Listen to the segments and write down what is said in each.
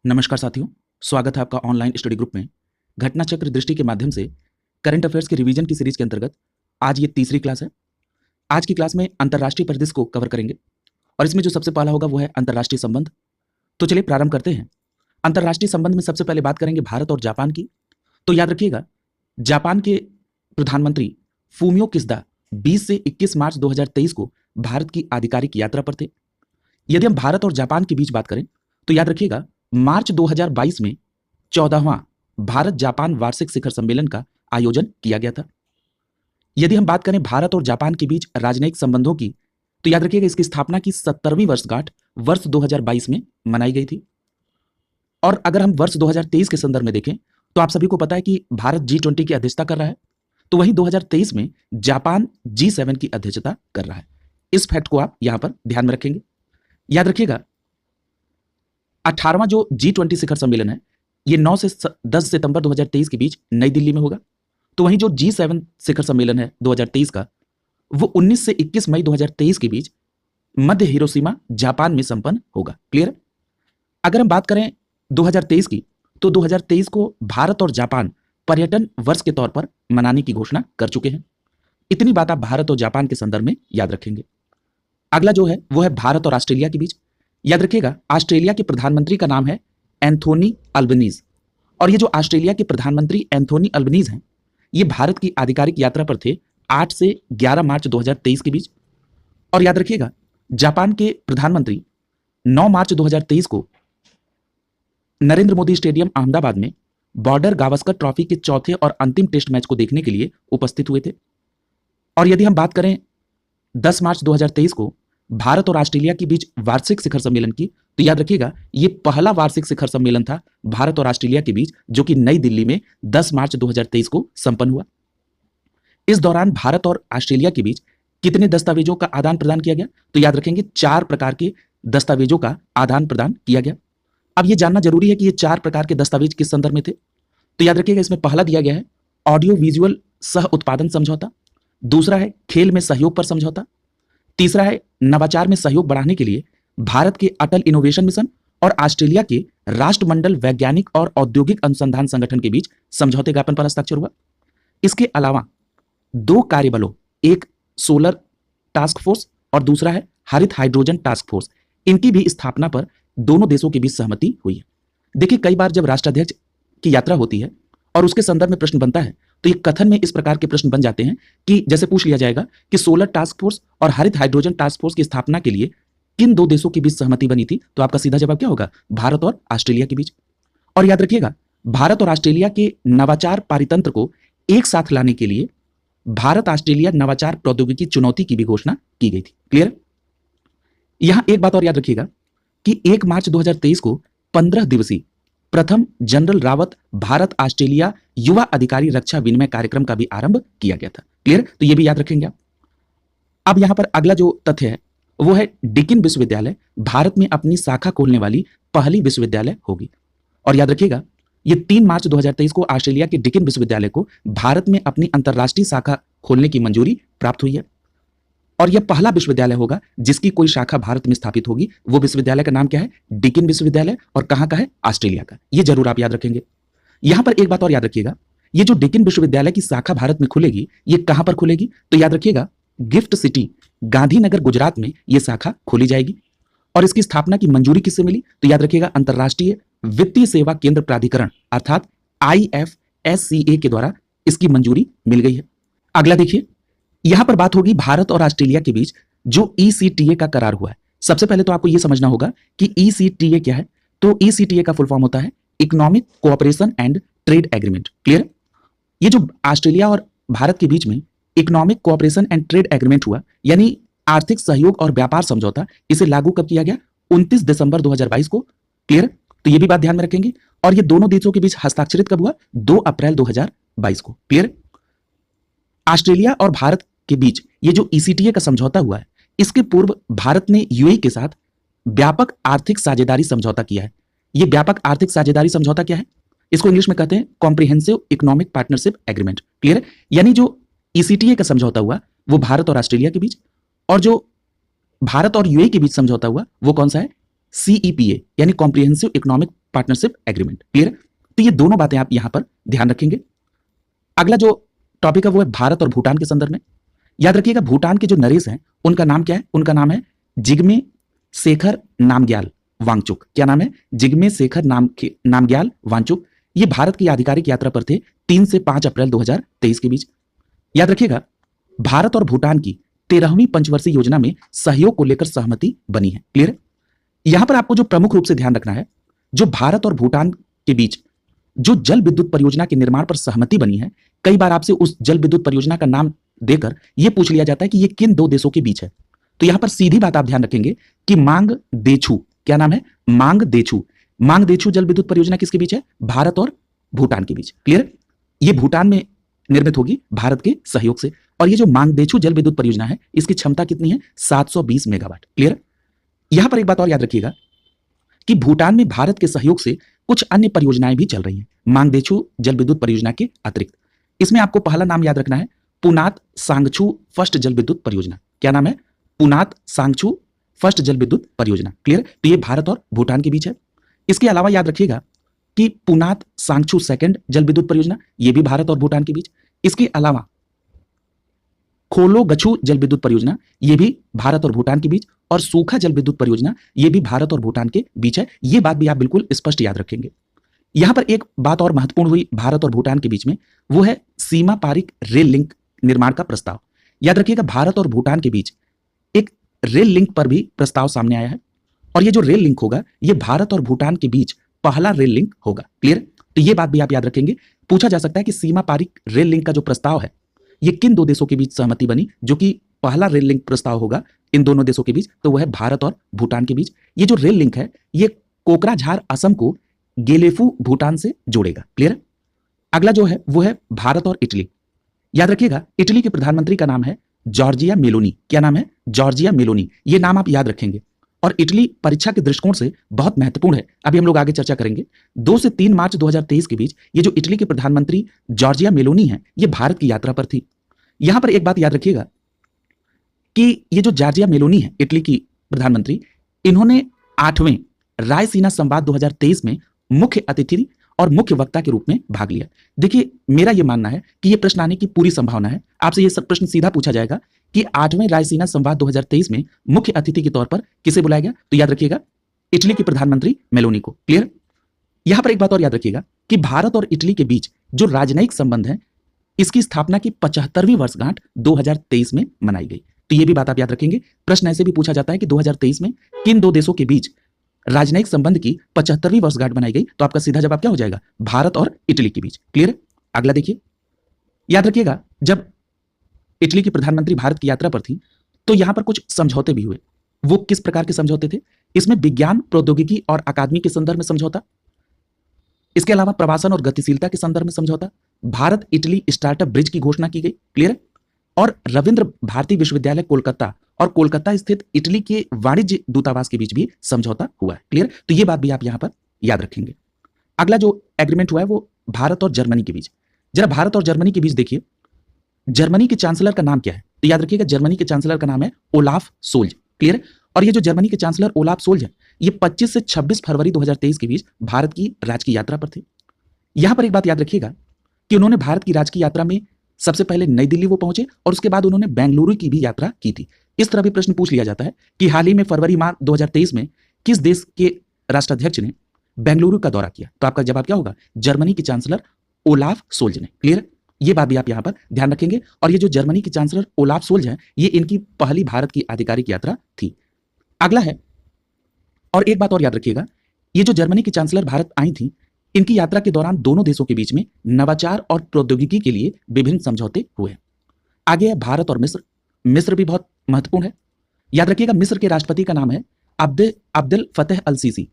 नमस्कार साथियों, स्वागत है आपका ऑनलाइन स्टडी ग्रुप में। घटना चक्र दृष्टि के माध्यम से करंट अफेयर्स के रिवीजन की सीरीज के अंतर्गत आज ये तीसरी क्लास है। आज की क्लास में अंतर्राष्ट्रीय परिदृश्य को कवर करेंगे और इसमें जो सबसे पहला होगा वो है अंतर्राष्ट्रीय संबंध। तो चलिए प्रारंभ करते हैं। अंतर्राष्ट्रीय संबंध में सबसे पहले बात करेंगे भारत और जापान की। तो याद रखिएगा, जापान के प्रधानमंत्री फूमियो किशिदा 20 से 21 मार्च 2023 को भारत की आधिकारिक यात्रा पर थे। यदि हम भारत और जापान के बीच बात करें तो याद रखिएगा, मार्च 2022 में 14वां भारत जापान वार्षिक शिखर सम्मेलन का आयोजन किया गया था। यदि हम बात करें भारत और जापान के बीच राजनयिक संबंधों की, तो याद रखिएगा इसकी स्थापना की 70वीं वर्षगांठ वर्ष 2022 में मनाई गई थी। और अगर हम वर्ष 2023 के संदर्भ में देखें तो आप सभी को पता है कि भारत G20 की अध्यक्षता कर रहा है, तो वहीं 2023 में जापान G7 की अध्यक्षता कर रहा है। इस फैक्ट को आप यहां पर ध्यान में रखेंगे। याद रखिएगा, 18वां जो G20 शिखर सम्मेलन है ये 9 से 10 सितंबर 2023 के बीच नई दिल्ली में होगा। तो वहीं जो G7 शिखर सम्मेलन है 2023 का, वो 19 से 21 मई 2023 के बीच मध्य हिरोशिमा जापान में संपन्न होगा। क्लियर? अगर हम बात करें 2023 की, तो 2023 को भारत और जापान पर्यटन वर्ष के तौर पर मनाने की घोषणा कर चुके हैं। इतनी बात आप भारत और जापान के संदर्भ में याद रखेंगे। अगला जो है वो है भारत और ऑस्ट्रेलिया के बीच। याद रखिएगा, ऑस्ट्रेलिया के प्रधानमंत्री का नाम है एंथोनी अल्बनीज, और ये जो ऑस्ट्रेलिया के प्रधानमंत्री एंथोनी अल्बनीज हैं, ये भारत की आधिकारिक यात्रा पर थे 8 से 11 मार्च 2023 के बीच। और याद रखिएगा, जापान के प्रधानमंत्री 9 मार्च 2023 को नरेंद्र मोदी स्टेडियम अहमदाबाद में बॉर्डर गावस्कर ट्रॉफी के चौथे और अंतिम टेस्ट मैच को देखने के लिए उपस्थित हुए थे। और यदि हम बात करें 10 मार्च 2023 को भारत और ऑस्ट्रेलिया के बीच वार्षिक शिखर सम्मेलन की, तो याद रखिएगा ये पहला वार्षिक शिखर सम्मेलन था भारत और ऑस्ट्रेलिया के बीच, जो कि नई दिल्ली में 10 मार्च 2023 को संपन्न हुआ। इस दौरान भारत और ऑस्ट्रेलिया के बीच कितने दस्तावेजों का आदान प्रदान किया गया? तो याद रखेंगे 4 प्रकार के दस्तावेजों का आदान प्रदान किया गया। अब यह जानना जरूरी है कि ये 4 प्रकार के दस्तावेज किस संदर्भ में थे। तो याद रखिएगा, इसमें पहला दिया गया है ऑडियो विजुअल सह उत्पादन समझौता, दूसरा है खेल में सहयोग पर समझौता, तीसरा है नवाचार में सहयोग बढ़ाने के लिए भारत के अटल इनोवेशन मिशन और ऑस्ट्रेलिया के राष्ट्रमंडल वैज्ञानिक और औद्योगिक अनुसंधान संगठन के बीच समझौते ज्ञापन पर हस्ताक्षर हुआ। इसके अलावा 2 कार्यबलों, एक सोलर टास्क फोर्स और दूसरा है हरित हाइड्रोजन टास्क फोर्स, इनकी भी स्थापना पर दोनों देशों के बीच सहमति हुई है। देखिए, कई बार जब राष्ट्राध्यक्ष की यात्रा होती है और उसके संदर्भ में प्रश्न बनता है, तो ये कथन में इस प्रकार के प्रश्न बन जाते हैं कि जैसे पूछ लिया जाएगा कि सोलर टास्क फोर्स और हरित हाइड्रोजन टास्क फोर्स की स्थापना के लिए किन 2 देशों के बीच सहमति बनी थी, तो आपका सीधा जवाब क्या होगा? भारत और ऑस्ट्रेलिया के बीच। और याद रखिएगा, भारत और ऑस्ट्रेलिया के नवाचार पारितंत्र को एक साथ लाने के लिए भारत ऑस्ट्रेलिया नवाचार प्रौद्योगिकी चुनौती की भी घोषणा की गई थी। क्लियर? यहां एक बात और याद रखिएगा कि 1 मार्च 2023 को 15 दिवसीय प्रथम जनरल रावत भारत ऑस्ट्रेलिया युवा अधिकारी रक्षा विनिमय कार्यक्रम का भी आरंभ किया गया था। क्लियर? तो ये भी याद रखेंगे आप। अब यहां पर अगला जो तथ्य है वो है डिकिन विश्वविद्यालय भारत में अपनी शाखा खोलने वाली पहली विश्वविद्यालय होगी। और याद रखिएगा, ये 3 मार्च 2023 को ऑस्ट्रेलिया के डिकिन विश्वविद्यालय को भारत में अपनी अंतर्राष्ट्रीय शाखा खोलने की मंजूरी प्राप्त हुई है। और यह पहला विश्वविद्यालय होगा जिसकी कोई शाखा भारत में स्थापित होगी। वो विश्वविद्यालय का नाम क्या है? डिकिन विश्वविद्यालय। और कहां का है? ऑस्ट्रेलिया का। ये जरूर आप याद रखेंगे। यहां पर एक बात और याद रखिएगा, ये जो डिकिन विश्वविद्यालय की शाखा भारत में खुलेगी, ये कहां पर खुलेगी? तो याद रखिएगा, गिफ्ट सिटी गांधीनगर गुजरात में यह शाखा खोली जाएगी। और इसकी स्थापना की मंजूरी किससे मिली? तो याद रखिएगा, अंतर्राष्ट्रीय वित्तीय सेवा केंद्र प्राधिकरण अर्थात IFSCA के द्वारा इसकी मंजूरी मिल गई है। अगला देखिए, यहां पर बात होगी भारत और ऑस्ट्रेलिया के बीच जो ECTA का करार हुआ है। सबसे पहले तो आपको यह समझना होगा कि ECTA क्या है। तो ECTA का फुल फॉर्म होता है economic cooperation and trade agreement. Clear? ये जो ऑस्ट्रेलिया और भारत के बीच में economic cooperation and trade agreement हुआ, यानी आर्थिक सहयोग और व्यापार समझौता, इसे लागू कब किया गया? 29 दिसंबर 2022 को। क्लियर? तो ये भी बात ध्यान में रखेंगे। और ये दोनों देशों के बीच हस्ताक्षरित कब हुआ? 2 अप्रैल 2022 को। क्लियर? ऑस्ट्रेलिया और भारत के बीच ये जो ECTA का समझौता हुआ है, इसके पूर्व भारत ने UAE के साथ व्यापक आर्थिक साझेदारी समझौता किया है। ये व्यापक आर्थिक साझेदारी समझौता क्या है? इसको इंग्लिश में कहते हैं comprehensive economic partnership agreement. Clear? यानी जो ECTA का समझौता हुआ वो भारत और ऑस्ट्रेलिया के बीच, और जो भारत और UAE के बीच समझौता हुआ वो कौन सा है? CEPA यानी comprehensive economic partnership agreement. Clear? तो ये दोनों बातें आप यहां पर ध्यान रखेंगे। अगला जो टॉपिक है वो है भारत और भूटान के संदर्भ में। याद रखिएगा भूटान के जो नरेश हैं उनका नाम क्या है? उनका नाम है जिग्मे शेखर नामग्याल वांगचुक। क्या नाम है? जिग्मे शेखर नामग्याल वांगचुक। ये भारत की आधिकारिक यात्रा पर थे 3 से 5 अप्रैल 2023 के बीच। याद रखिएगा भारत और भूटान की 13वीं पंचवर्षीय योजना में सहयोग को लेकर सहमति बनी है। क्लियर? यहां पर आपको जो प्रमुख रूप से ध्यान रखना है, जो भारत और भूटान के बीच जो जल विद्युत परियोजना के निर्माण पर सहमति बनी है, कई बार आपसे उस जल विद्युत परियोजना का नाम देकर यह पूछ लिया जाता है कि यह किन दो देशों के बीच है। तो यहां पर सीधी बात आप ध्यान रखेंगे कि मांग देछू, क्या नाम है? मांग देछू। मांग देछू जल विद्युत परियोजना किसके बीच है? भारत और भूटान के बीच। क्लियर? यह भूटान में निर्मित होगी भारत के सहयोग से। और ये जो मांग देछू जल विद्युत परियोजना है इसकी क्षमता कितनी है? 720 मेगावाट। क्लियर? यहां पर एक बात और याद रखिएगा कि भूटान में भारत के सहयोग से कुछ अन्य परियोजनाएं भी चल रही हैं मांग देछू जल विद्युत परियोजना के अतिरिक्त। इसमें आपको पहला नाम याद रखना है पुनात सांगछू फर्स्ट जल विद्युत परियोजना। क्या नाम है? पुनात सांगछू फर्स्ट जल विद्युत परियोजना। क्लियर? तो ये भारत और भूटान के बीच है। इसके अलावा याद रखिएगा कि पुनात सांगछू सेकंड जल विद्युत परियोजना, ये भी भारत और भूटान के बीच। इसके अलावा खोलो गछू जल विद्युत परियोजना, ये भी भारत और भूटान के बीच। और सूखा जल विद्युत परियोजना, ये भी भारत और भूटान के बीच है। ये बात भी आप बिल्कुल स्पष्ट याद रखेंगे। यहां पर एक बात और महत्वपूर्ण हुई भारत और भूटान के बीच में, वो है सीमा पारिक रेल लिंक निर्माण का प्रस्ताव। याद रखिएगा भारत और भूटान के बीच एक रेल लिंक पर भी प्रस्ताव सामने आया है। और ये जो रेल लिंक होगा ये भारत और भूटान के बीच पहला रेल लिंक होगा। क्लियर? तो ये बात भी आप याद रखेंगे। पूछा जा सकता है कि सीमा पारिक रेल लिंक का जो प्रस्ताव है ये किन दो देशों के बीच सहमति बनी, जो कि पहला रेल लिंक प्रस्ताव होगा इन दोनों देशों के बीच, तो वह है भारत और भूटान के बीच। ये जो रेल लिंक है ये कोकराझार असम को गेलेफू भूटान से जोड़ेगा। क्लियर? अगला जो है वो है भारत और इटली। याद रखिएगा इटली के प्रधानमंत्री का नाम है जॉर्जिया मेलोनी। क्या नाम है? Giorgia Meloni. ये नाम आप याद रखेंगे। और इटली परीक्षा के दृष्टिकोण से बहुत महत्वपूर्ण है, अभी हम लोग आगे चर्चा करेंगे। 2 से 3 मार्च 2023 के बीच ये जो इटली के प्रधानमंत्री जॉर्जिया मेलोनी है ये भारत की यात्रा पर थी। यहां पर एक बात याद रखिएगा कि ये जो जॉर्जिया मेलोनी है इटली की प्रधानमंत्री, इन्होंने 8वें रायसीना संवाद 2023 में मुख्य अतिथि और मुख्य वक्ता के रूप में भाग लिया। देखिए मेरा यह मानना है कि यह प्रश्न आने की पूरी संभावना है। आपसे यह प्रश्न सीधा पूछा जाएगा कि 8वें रायसीना संवाद 2023 में मुख्य अतिथि के तौर पर किसे बुलाया गया? तो याद रखिएगा इटली की प्रधानमंत्री मेलोनी को। क्लियर? यहां पर एक बात और याद रखिएगा कि भारत और इटली के बीच जो राजनयिक संबंध है इसकी स्थापना की 75वीं वर्षगांठ 2023 में मनाई गई। तो यह भी बात आप याद रखेंगे। प्रश्न ऐसे भी पूछा जाता है कि 2023 में किन दो देशों के बीच राजनयिक संबंध की 75वीं वर्षगांठ बनाई गई, तो आपका सीधा जवाब क्या हो जाएगा? भारत और इटली के बीच। क्लियर? अगला देखिए, याद रखिएगा जब इटली की प्रधानमंत्री भारत की यात्रा पर थी तो यहां पर कुछ समझौते भी हुए। वो किस प्रकार के समझौते थे? इसमें विज्ञान प्रौद्योगिकी और अकादमी के संदर्भ में समझौता, इसके अलावा प्रवासन और गतिशीलता के संदर्भ में समझौता, भारत इटली स्टार्टअप ब्रिज की घोषणा की गई। क्लियर? और रविंद्र भारती विश्वविद्यालय कोलकाता और कोलकाता स्थित इटली के वाणिज्य दूतावास के बीच भी समझौता हुआ है। क्लियर? तो ये बात भी आप यहां पर याद रखेंगे। अगला जो एग्रीमेंट हुआ है वो भारत और जर्मनी के बीच। जरा भारत और जर्मनी के बीच देखिए, जर्मनी के चांसलर का नाम क्या है? तो याद रखिएगा जर्मनी के चांसलर का नाम है ओलाफ सोल्ज। क्लियर? और ये जो जर्मनी के चांसलर ओलाफ सोल्ज है ये 25 से 26 फरवरी 2023 के बीच भारत की राजकीय यात्रा पर थे। यहां पर एक बात याद रखिएगा कि उन्होंने भारत की राजकीय यात्रा में सबसे पहले नई दिल्ली वो पहुंचे और उसके बाद उन्होंने बेंगलुरु की भी यात्रा की थी। इस तरह भी प्रश्न पूछ लिया जाता है कि हाल ही में फरवरी माह 2023 में किस देश के राष्ट्राध्यक्ष ने बेंगलुरु का दौरा किया? तो आपका जवाब क्या होगा? जर्मनी के चांसलर ओलाफ सोल्ज ने। क्लियर? ये बात भी आप यहां पर ध्यान रखेंगे। और ये जो जर्मनी के चांसलर ओलाफ सोल्ज हैं ये इनकी पहली भारत की आधिकारिक यात्रा थी। अगला है, और एक बात और याद रखिएगा, ये जो जर्मनी की चांसलर भारत आई थी इनकी यात्रा के दौरान दोनों देशों के बीच में नवाचार और प्रौद्योगिकी के लिए विभिन्न समझौते हुए। आगे है भारत और मिस्र। मिस्र भी बहुत महत्वपूर्ण है। याद रखिएगा मिस्र के राष्ट्रपति का नाम है अब्दुल फतेह अल सीसी।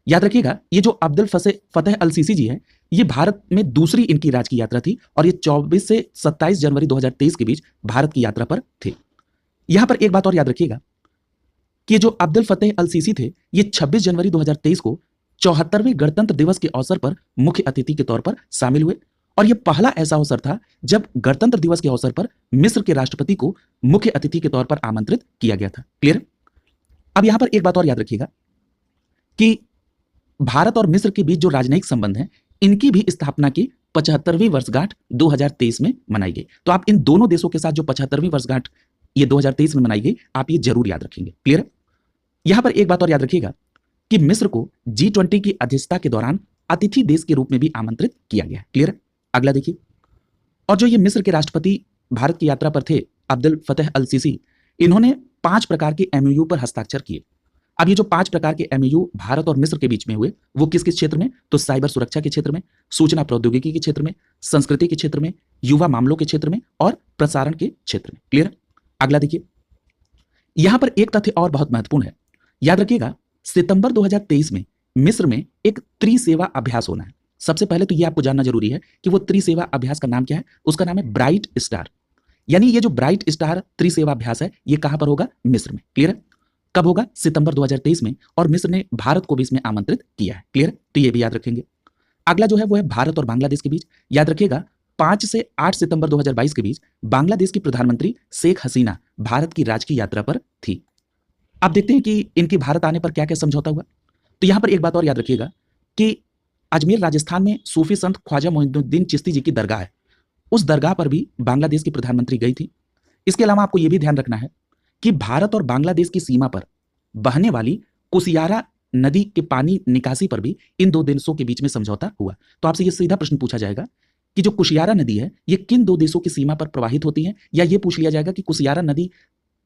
याद रखिएगा ये जो अब्दुल फतेह अल सीसी जी है ये भारत में दूसरी इनकी राजकीय यात्रा थी और ये 24 से 27 जनवरी 2023 के बीच भारत की यात्रा पर थे। यहां पर एक बात और याद रखिएगा कि जो अब्दुल फतेह अल सीसी थे ये 26 जनवरी 2023 को 74वें गणतंत्र दिवस के अवसर पर मुख्य अतिथि के तौर पर शामिल हुए। और यह पहला ऐसा अवसर था जब गणतंत्र दिवस के अवसर पर मिस्र के राष्ट्रपति को मुख्य अतिथि के तौर पर आमंत्रित किया गया था। क्लियर? अब यहां पर एक बात और याद रखिएगा कि भारत और मिस्र के बीच जो राजनयिक संबंध हैं, इनकी भी स्थापना की 75वीं वर्षगांठ 2023 में मनाई गई। तो आप इन दोनों देशों के साथ जो 75वीं वर्षगांठ ये 2023 में मनाई गई, आप ये जरूर याद रखेंगे। क्लियर है? यहां पर एक बात और याद रखिएगा कि मिस्र को G20 की अध्यक्षता के दौरान अतिथि देश के रूप में भी आमंत्रित किया गया। क्लियर है? अगला देखिए। और जो ये मिस्र के राष्ट्रपति भारत की यात्रा पर थे, अब्दुल फतेह अल सीसी, इन्होंने 5 प्रकार के MOU पर हस्ताक्षर किए। अब ये जो 5 प्रकार के MOU भारत और मिस्र के बीच में हुए, वो किस किस क्षेत्र में? तो साइबर सुरक्षा के क्षेत्र में, सूचना प्रौद्योगिकी के क्षेत्र में, संस्कृति के क्षेत्र में, युवा मामलों के क्षेत्र में और प्रसारण के क्षेत्र में। क्लियर है? अगला देखिए। यहां पर एक तथ्य और बहुत महत्वपूर्ण है, याद रखिएगा। सितंबर 2023 में मिस्र में एक त्रिसेवा अभ्यास होना है। सबसे पहले तो ये आपको जानना जरूरी है कि वो त्रिसेवा अभ्यास का नाम क्या है। उसका नाम है ब्राइट स्टार। यानी ये जो ब्राइट स्टार त्रिसेवा अभ्यास है, ये कहां पर होगा? मिस्र में। क्लियर है? कब होगा? सितंबर 2023 में। और मिस्र ने भारत को भी इसमें आमंत्रित किया है। क्लियर है? तो ये भी याद रखेंगे। अगला जो है वो है भारत और बांग्लादेश के बीच। याद रखिएगा, 5 से 8 सितंबर 2022 के बीच बांग्लादेश की प्रधानमंत्री शेख हसीना भारत की राजकीय यात्रा पर थी। अब देखते हैं कि इनके भारत आने पर क्या क्या समझौता हुआ। तो यहां पर एक बात और याद रखिएगा कि अजमेर राजस्थान में सूफी संत ख्वाजा मोइनुद्दीन चिश्ती जी की दरगाह है। उस दरगाह पर भी बांग्लादेश की प्रधानमंत्री गई थी। इसके अलावा आपको यह भी ध्यान रखना है कि भारत और बांग्लादेश की सीमा पर बहने वाली कुशियारा नदी के पानी निकासी पर भी इन दो देशों के बीच में समझौता हुआ। तो आपसे यह सीधा प्रश्न पूछा जाएगा कि जो कुशियारा नदी है, ये किन दो देशों की सीमा पर प्रवाहित होती है, या यह पूछ लिया जाएगा कि कुशियारा नदी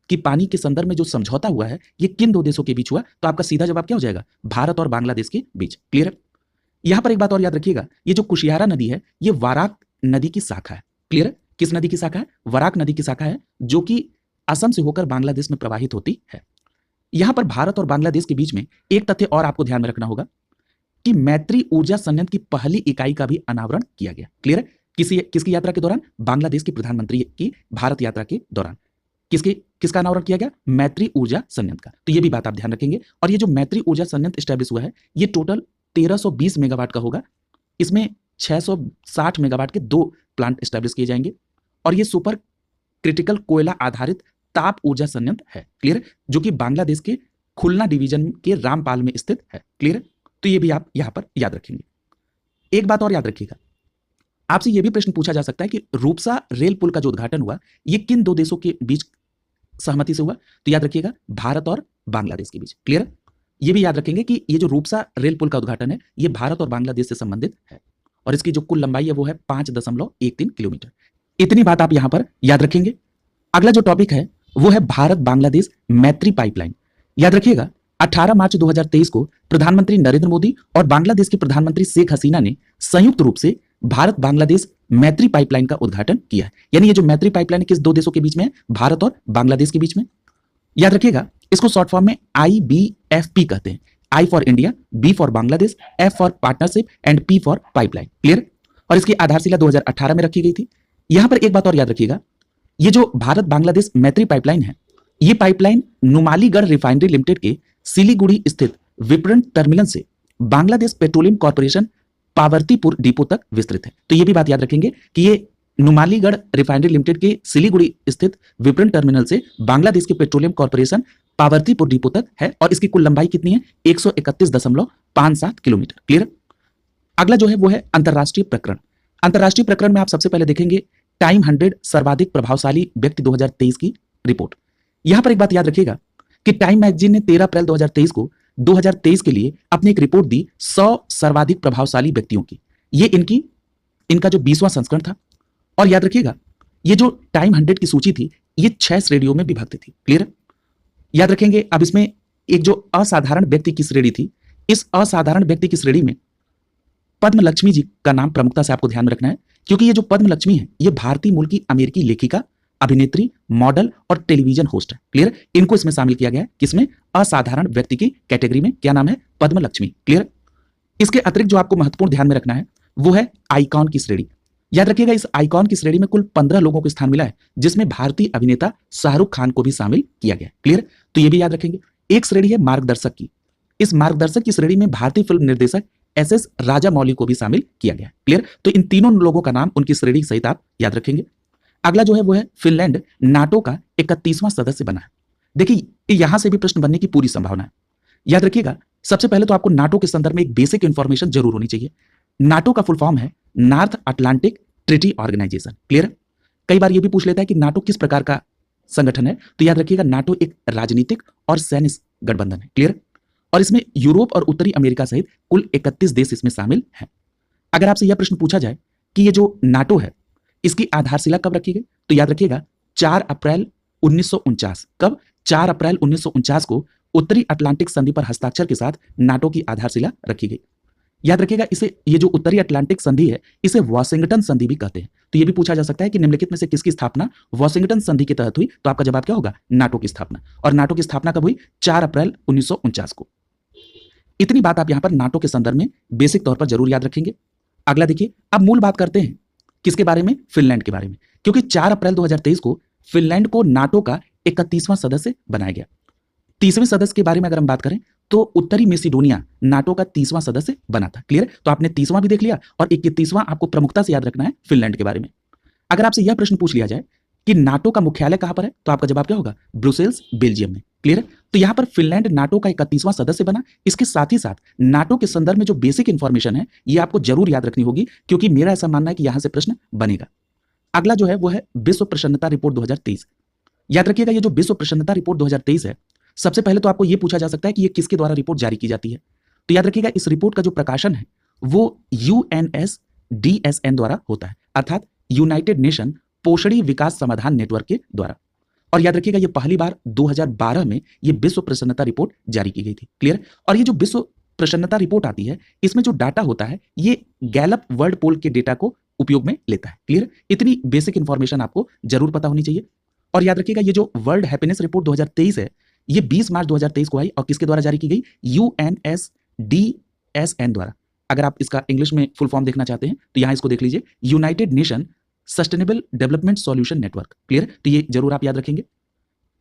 कि पानी के संदर्भ में जो समझौता हुआ है, ये किन दो देशों के बीच हुआ। तो आपका सीधा जवाब क्या हो जाएगा? भारत और बांग्लादेश के बीच। क्लियर है? यहां पर एक बात और याद रखिएगा, ये जो कुशियारा नदी है, ये वाराक नदी की शाखा है। क्लियर है? किस नदी की शाखा है? वराक नदी की शाखा है, जो कि असम से होकर बांग्लादेश में प्रवाहित होती है। यहां पर भारत और बांग्लादेश के बीच में एक तथ्य और आपको ध्यान में रखना होगा कि मैत्री ऊर्जा संयंत्र की पहली इकाई का भी अनावरण किया गया। क्लियर है? किसकी यात्रा के दौरान? बांग्लादेश के प्रधानमंत्री की भारत यात्रा के दौरान। किसका अनावरण किया गया? मैत्री ऊर्जा संयंत्र का। तो ये भी बात आप ध्यान रखेंगे। और ये जो मैत्री ऊर्जा संयंत्र एस्टैब्लिश हुआ है, ये टोटल 1320 मेगावाट का होगा। इसमें 660 मेगावाट के 2 प्लांट एस्टैब्लिश किए जाएंगे। और ये सुपर क्रिटिकल कोयला आधारित ताप ऊर्जा संयंत्र है। क्लियर है? जो कि बांग्लादेश के खुलना डिवीजन के रामपाल में स्थित है। क्लियर है? तो ये भी आप यहां पर याद रखेंगे। एक बात और याद रखिएगा, आपसे यह भी प्रश्न पूछा जा सकता है कि रूपसा रेल पुल का जो उद्घाटन हुआ, ये किन दो देशों के बीच सहमति से हुआ। तो याद रखिएगा, भारत और बांग्लादेश के बीच। क्लियर है? ये भी याद रखेंगे कि ये जो रूपसा रेल पुल का उद्घाटन है, ये भारत और बांग्लादेश से संबंधित है। और इसकी जो कुल लंबाई है वो है 5.13 किलोमीटर। इतनी बात आप यहां पर याद रखेंगे। अगला जो टॉपिक है वो है भारत बांग्लादेश मैत्री पाइपलाइन। याद रखिएगा, 18 मार्च 2023 को प्रधानमंत्री नरेंद्र मोदी और बांग्लादेश के प्रधानमंत्री शेख हसीना ने संयुक्त रूप से भारत बांग्लादेश मैत्री पाइपलाइन का उद्घाटन किया है। यानी ये जो मैत्री पाइपलाइन किस दो देशों के बीच में है? भारत और बांग्लादेश के बीच में। याद रखिएगा, इसको शॉर्ट फॉर्म में IBFP कहते हैं। I for India, B for Bangladesh, F for partnership and P for pipeline. Clear? और इसकी आधारशिला 2018 में रखी गई थी। यहां पर एक बात और याद रखिएगा, ये जो भारत बांग्लादेश मैत्री पाइपलाइन है, ये पाइपलाइन नुमालीगढ़ रिफाइनरी लिमिटेड के सिलीगुड़ी स्थित विपणन टर्मिनल से बांग्लादेश पेट्रोलियम कॉर्पोरेशन पावर्तीपुर डिपो तक विस्तृत है। तो ये भी बात याद रखेंगे कि ये नुमालीगढ़ रिफाइनरी लिमिटेड के सिलीगुड़ी स्थित विपणन टर्मिनल से बांग्लादेश के पेट्रोलियम कॉर्पोरेशन पावर्तीपुर डिपो तक है। और इसकी कुल लंबाई कितनी है? 131.57 किलोमीटर। क्लियर? अगला जो है वो है अंतरराष्ट्रीय प्रकरण। अंतरराष्ट्रीय प्रकरण में आप सबसे पहले देखेंगे टाइम 100 सर्वाधिक प्रभावशाली व्यक्ति 2023 की रिपोर्ट। यहां पर एक बात याद रखिएगा कि टाइम मैगजीन ने 13 अप्रैल 2023 को 2023 के लिए अपनी एक रिपोर्ट दी 100 सर्वाधिक प्रभावशाली व्यक्तियों की। ये इनका जो 20वां संस्करण था। और याद रखिएगा, ये जो टाइम 100 की सूची थी, ये 6 श्रेणियों में विभक्त थी। क्लियर? याद रखेंगे। अब इसमें एक जो असाधारण व्यक्ति की श्रेणी थी, इस असाधारण व्यक्ति की श्रेणी में पद्म लक्ष्मी जी का नाम प्रमुखता से आपको ध्यान में रखना है, क्योंकि ये जो पद्म लक्ष्मी है, ये भारतीय मूल की अमेरिकी लेखिका, अभिनेत्री, मॉडल और टेलीविजन होस्ट है। क्लियर? इनको इसमें शामिल किया गया है। किसमें? असाधारण व्यक्ति की कैटेगरी में। क्या नाम है? पद्म लक्ष्मी। क्लियर? इसके अतिरिक्त जो आपको महत्वपूर्ण ध्यान में रखना है वो है आइकॉन की श्रेणी। याद रखिएगा, इस आइकॉन की श्रेणी में कुल 15 लोगों को स्थान मिला है, जिसमें भारतीय अभिनेता शाहरुख खान को भी शामिल किया गया। क्लियर? तो ये भी याद रखेंगे। एक श्रेणी है मार्गदर्शक की। इस मार्गदर्शक की श्रेणी में भारतीय फिल्म निर्देशक SS राजामौली को भी शामिल किया गया। क्लियर? तो इन तीनों लोगों का नाम उनकी श्रेणी सहित आप याद रखेंगे। अगला जो है वो है फिनलैंड नाटो का 31वां सदस्य बना है। देखिए, यहां से भी प्रश्न बनने की पूरी संभावना है। याद रखिएगा, सबसे पहले तो आपको नाटो के संदर्भ में एक बेसिक इंफॉर्मेशन जरूर होनी चाहिए। नाटो का फुल फॉर्म है North Atlantic Treaty Organization. Clear? कई बार यह भी पूछ लेता है कि नाटो किस प्रकार का संगठन है, तो याद रखिएगा नाटो एक राजनीतिक और सैन्य गठबंधन है। क्लियर? और इसमें यूरोप और उत्तरी अमेरिका सहित कुल 31 देश इसमें शामिल हैं। अगर आपसे यह प्रश्न पूछा जाए कि ये जो नाटो है इसकी आधारशिला कब रखी गई, तो याद रखिएगा 4 अप्रैल 1949। कब? 4 अप्रैल 1949 को उत्तरी अटलांटिक संधि पर हस्ताक्षर के साथ नाटो की आधारशिला रखी गई। याद रखिएगा, इसे ये जो उत्तरी अटलांटिक संधि है इसे वॉशिंगटन संधि भी कहते हैं। तो ये भी पूछा जा सकता है कि निम्नलिखित में से किसकी स्थापना वॉशिंगटन संधि के तहत हुई, तो आपका जवाब क्या होगा? नाटो की स्थापना। और नाटो की स्थापना कब हुई? 4 अप्रैल 1949 को। इतनी बात आप यहां पर नाटो के संदर्भ में बेसिक तौर पर जरूर याद रखेंगे। अगला देखिए, अब मूल बात करते हैं किसके बारे में? फिनलैंड के बारे में। क्योंकि 4 अप्रैल 2023 को फिनलैंड को नाटो का 31वां सदस्य बनाया गया। 30वें सदस्य के बारे में अगर हम बात करें तो उत्तरी मेसिडोनिया नाटो का 30वां सदस्य बना था। क्लियर? तो आपने 30वां भी देख लिया और 31वां आपको प्रमुखता से याद रखना है फिनलैंड के बारे में। अगर आपसे यह प्रश्न पूछ लिया जाए कि नाटो का मुख्यालय कहां पर है, तो आपका जवाब क्या होगा? ब्रुसेल्स, बेल्जियम में। क्लियर? तो यहां पर फिनलैंड नाटो का 31वां सदस्य बना। इसके साथ ही साथ नाटो के संदर्भ में जो बेसिक इंफॉर्मेशन है ये आपको जरूर याद रखनी होगी, क्योंकि मेरा ऐसा मानना है कि यहां से प्रश्न बनेगा। अगला जो है वो है विश्व प्रसन्नता रिपोर्ट 2023। याद रखिएगा, ये जो विश्व प्रसन्नता रिपोर्ट 2023 है, सबसे पहले तो आपको यह पूछा जा सकता है कि ये किसके द्वारा रिपोर्ट जारी की जाती है। तो याद रखिएगा, इस रिपोर्ट का जो प्रकाशन है वो UNSDSN द्वारा होता है, अर्थात यूनाइटेड नेशन पोषणी विकास समाधान नेटवर्क के द्वारा। और याद रखिएगा, ये पहली बार 2012 में ये विश्व प्रसन्नता रिपोर्ट जारी की गई थी। क्लियर? और ये जो विश्व प्रसन्नता रिपोर्ट आती है इसमें जो डाटा होता है ये गैलप वर्ल्ड पोल के डेटा को उपयोग में लेता है। क्लियर? इतनी बेसिक इंफॉर्मेशन आपको जरूर पता होनी चाहिए। और याद रखिएगा, ये जो वर्ल्ड हैप्पीनेस रिपोर्ट 2023 है ये 20 मार्च 2023 को आई और किसके द्वारा जारी की गई? UNSDSN द्वारा। अगर आप इसका इंग्लिश में फुल फॉर्म देखना चाहते हैं तो यहां इसको देख लीजिए, United nation sustainable development solution network. Clear? तो ये जरूर आप याद रखेंगे।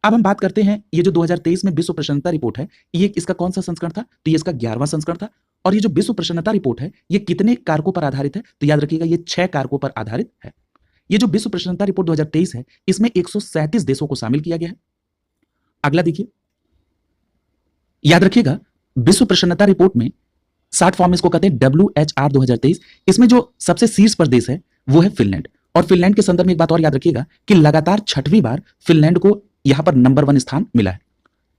अब हम बात करते हैं ये जो 2023 में विश्व प्रसन्नता रिपोर्ट है ये इसका कौन सा संस्करण था, तो ये इसका 11वां संस्करण था। और ये जो विश्व प्रसन्नता रिपोर्ट है ये कितने कारकों पर आधारित है, तो याद रखिएगा ये 6 कारकों पर आधारित है। ये जो विश्व प्रसन्नता रिपोर्ट 2023 है इसमें 137 देशों को शामिल किया गया है। अगला देखिए, याद रखिएगा विश्व प्रसन्नता रिपोर्ट में शॉर्ट फॉर्म इसको कहते हैं WHR 2023। इसमें जो सबसे शीर्ष पर देश है वो है फिनलैंड। और फिनलैंड के संदर्भ में एक बात और याद रखिएगा कि लगातार 6वीं बार फिनलैंड को यहां पर नंबर 1 स्थान मिला है।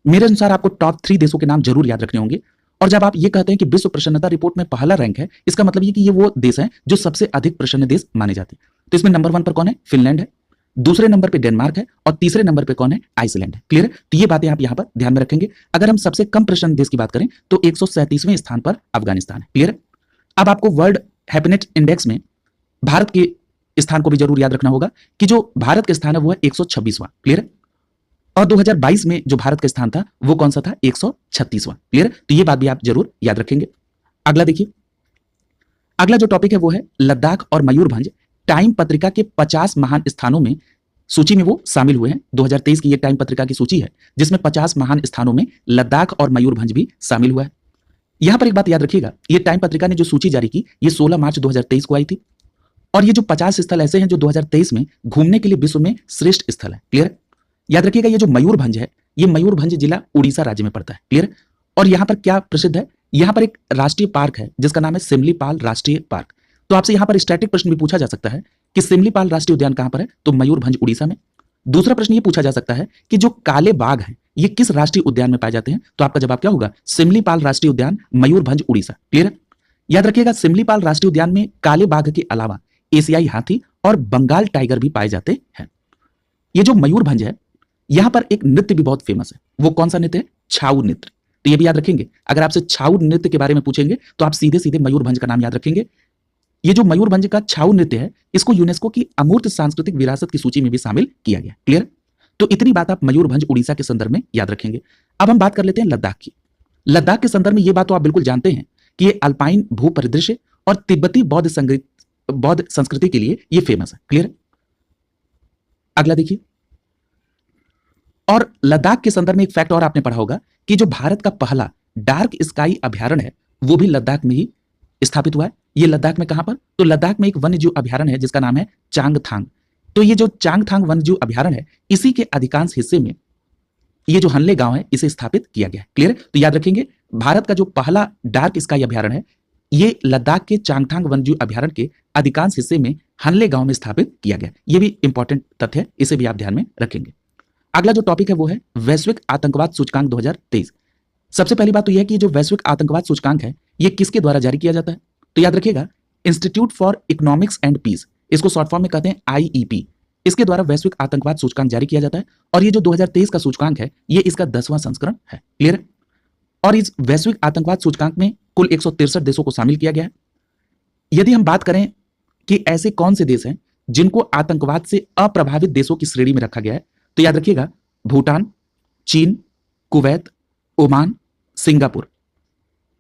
मेरे अनुसार आपको टॉप 3 देशों के नाम जरूर याद रखने होंगे। और जब आप ये कहते हैं कि विश्व प्रसन्नता रिपोर्ट में पहला रैंक है, इसका मतलब ये कि ये वो देश हैं जो सबसे अधिक प्रसन्न देश माने जाते हैं। तो इसमें नंबर 1 पर कौन है? फिनलैंड है, दूसरे नंबर पे डेनमार्क है और तीसरे नंबर पे कौन है? आइसलैंड है। क्लियर? तो ये बातें आप यहां पर ध्यान में रखेंगे। अगर हम सबसे कम प्रसन्न देश की बात करें तो 137वें स्थान पर अफगानिस्तान है। क्लियर? अब आपको वर्ल्ड हैप्पीनेस इंडेक्स में भारत के स्थान को भी जरूर याद रखना होगा कि जो भारत का स्थान है वो है 126वां। क्लियर? और 2022 में जो भारत का स्थान था वो कौन सा था? 136वां। क्लियर? तो ये बात भी आप जरूर याद रखेंगे। अगला देखिए, अगला जो टॉपिक है वो है लद्दाख और मयूरभंज टाइम पत्रिका के 50 महान स्थानों में सूची में वो शामिल हुए हैं। 2023 की ये टाइम पत्रिका की सूची है जिसमें 50 महान स्थानों में लद्दाख और मयूरभंज भी शामिल हुआ है। यहां पर एक बात याद रखिएगा, ये टाइम पत्रिका ने जो सूची जारी की ये 16 मार्च 2023 को आई थी। और ये जो 50 स्थल ऐसे हैं जो 2023 में घूमने के लिए विश्व में श्रेष्ठ स्थल है। क्लियर? याद रखिएगा, ये जो मयूरभंज है ये मयूरभंज जिला उड़ीसा राज्य में पड़ता है। क्लियर? और यहां पर क्या प्रसिद्ध है? यहां पर एक राष्ट्रीय पार्क है जिसका नाम है सिमलीपाल राष्ट्रीय पार्क। तो आपसे यहां पर स्टैटिक प्रश्न भी पूछा जा सकता है कि सिमलीपाल राष्ट्रीय उद्यान कहां पर है, तो मयूरभंज उड़ीसा में। दूसरा प्रश्न ये पूछा जा सकता है कि जो काले बाघ हैं ये किस राष्ट्रीय उद्यान में पाए जाते हैं, तो आपका जवाब क्या होगा? सिमलीपाल राष्ट्रीय उद्यान, मयूरभंज उड़ीसा। क्लियर? याद रखिएगा, सिमलीपाल राष्ट्रीय उद्यान में काले बाघ के अलावा एशियाई हाथी और बंगाल टाइगर भी पाए जाते हैं। ये जो मयूरभंज है यहां पर एक नृत्य भी बहुत फेमस है। वो कौन सा नृत्य है? छाऊ नृत्य। तो ये भी याद रखेंगे। अगर आपसे छाऊ नृत्य के बारे में पूछेंगे तो आप सीधे सीधे मयूरभंज का नाम याद रखेंगे। ये जो मयूरभंज का छाऊ नृत्य है इसको यूनेस्को की अमूर्त सांस्कृतिक विरासत की सूची में भी शामिल किया गया। क्लियर? तो इतनी बात आप मयूरभंज उड़ीसा के संदर्भ में याद रखेंगे। अब हम बात कर लेते हैं लद्दाख की। लद्दाख के संदर्भ में ये बात तो आप बिल्कुल जानते हैं कि ये अल्पाइन भू परिदृश्य और तिब्बती बौद्ध संस्कृति के लिए ये फेमस है। क्लियर? अगला देखिए, और लद्दाख के संदर्भ में एक फैक्ट और आपने पढ़ा होगा कि जो भारत का पहला डार्क स्काई अभयारण्य है वो भी लद्दाख में ही स्थापित हुआ है। ये लद्दाख में कहां पर? तो लद्दाख में एक वन्यजीव अभयारण्य है जिसका नाम है चांगथांग। तो ये जो चांगथांग वन्यजीव अभयारण्य है इसी के अधिकांश हिस्से में ये जो हनले गांव है इसे स्थापित किया गया है। क्लियर है? तो याद रखेंगे भारत का जो पहला डार्क स्काई अभ्यारण्य है ये लद्दाख के चांगथांग वन्यजीव अभ्यारण्य के अधिकांश हिस्से में हनले गांव में स्थापित किया गया। ये भी इंपॉर्टेंट तथ्य है, इसे भी आप ध्यान में रखेंगे। अगला जो टॉपिक है वो है वैश्विक आतंकवाद सूचकांक 2023। सबसे पहली बात तो यह है कि जो वैश्विक आतंकवाद सूचकांक है ये किसके द्वारा जारी किया जाता है? तो याद रखिएगा Institute for Economics and Peace, इसको शॉर्ट फॉर्म में कहते हैं आईईपी, इसके द्वारा वैश्विक आतंकवाद सूचकांक जारी किया जाता है। और ये जो 2023 का सूचकांक है ये इसका 10वां संस्करण है। क्लियर है? और इस वैश्विक आतंकवाद सूचकांक में कुल 163 देशों को शामिल किया गया है। यदि हम बात करें कि ऐसे कौन से देश हैं जिनको आतंकवाद से अप्रभावित देशों की श्रेणी में रखा गया है, तो याद रखिएगा भूटान, चीन, कुवैत, ओमान, सिंगापुर,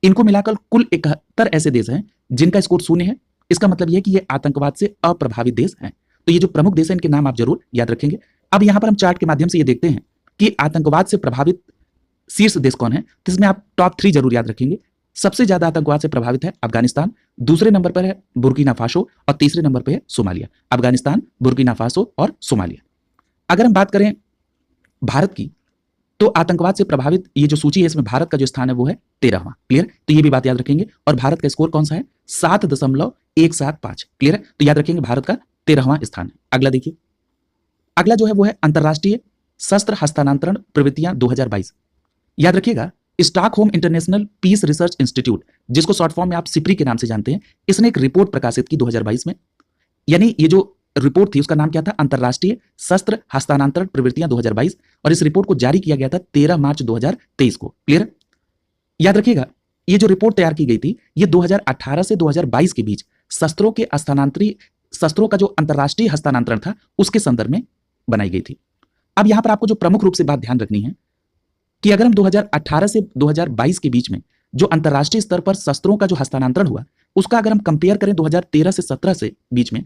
इनको मिलाकर कुल 71 ऐसे देश हैं जिनका स्कोर 0 है। इसका मतलब यह है कि ये आतंकवाद से अप्रभावित देश हैं। तो ये जो प्रमुख देश हैं इनके नाम आप जरूर याद रखेंगे। अब यहां पर हम चार्ट के माध्यम से ये देखते हैं कि आतंकवाद से प्रभावित शीर्ष देश कौन है, तो इसमें आप टॉप 3 जरूर याद रखेंगे। सबसे ज्यादा आतंकवाद से प्रभावित है अफगानिस्तान, दूसरे नंबर पर है बुर्किना फासो और तीसरे नंबर पर है सोमालिया। अफगानिस्तान, बुर्किना फासो और सोमालिया। अगर हम बात करें भारत की तो आतंकवाद से प्रभावित ये जो सूची है इसमें भारत का जो स्थान है वो है 13वां। क्लियर? तो ये भी बात याद रखेंगे। और भारत का स्कोर कौन सा है? 7.175। क्लियर है? तो याद रखेंगे भारत का 13वां स्थान है। अगला देखिए, अगला जो है वो है अंतरराष्ट्रीय शस्त्र हस्तांतरण प्रवृत्तियां 2022। याद रखिएगा Stockholm International Peace Research Institute, जिसको शॉर्ट फॉर्म में आप सिप्री के नाम से जानते हैं, इसने एक रिपोर्ट प्रकाशित की 2022 में। यानी ये जो रिपोर्ट थी उसका नाम क्या था? अंतरराष्ट्रीय शस्त्र हस्तांतरण प्रवृत्तियां 2022। और इस रिपोर्ट को जारी किया गया था 13 मार्च 2023 को। क्लियर? याद रखिएगा ये जो रिपोर्ट तैयार की गई थी ये 2018 से 2022 के बीच शस्त्रों के शस्त्रों का जो अंतरराष्ट्रीय हस्तांतरण था उसके संदर्भ में बनाई गई थी। अब यहां पर आपको जो प्रमुख रूप से बात ध्यान रखनी है कि अगर हम 2018 से 2022 के बीच में जो अंतरराष्ट्रीय स्तर पर शस्त्रों का जो हस्तांतरण हुआ उसका अगर हम कंपेयर करें 2013 से 17 से बीच में,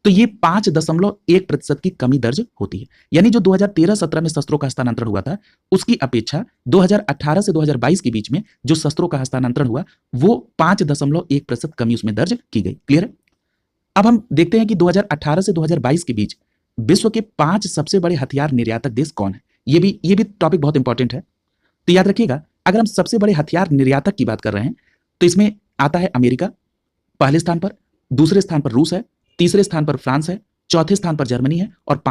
तो ये 5.1% की कमी दर्ज होती है। यानी जो 2013-17 में शस्त्रों का हस्तांतरण हुआ था उसकी अपेक्षा 2018 से 2022 के बीच में जो शस्त्रों का हस्तांतरण हुआ वो 5.1% कमी उसमें दर्ज की गई। क्लियर है? अब हम देखते हैं कि 2018 से 2022 के बीच विश्व के 5 सबसे बड़े हथियार निर्यातक देश कौन है। ये भी टॉपिक बहुत इंपॉर्टेंट है। तो याद रखिएगा अगर हम सबसे बड़े हथियार निर्यातक की बात कर रहे हैं तो इसमें आता है अमेरिका पहले स्थान पर, दूसरे स्थान पर रूस है, तीसरे स्थान पर फ्रांस है, चौथे स्थान पर जर्मनी है और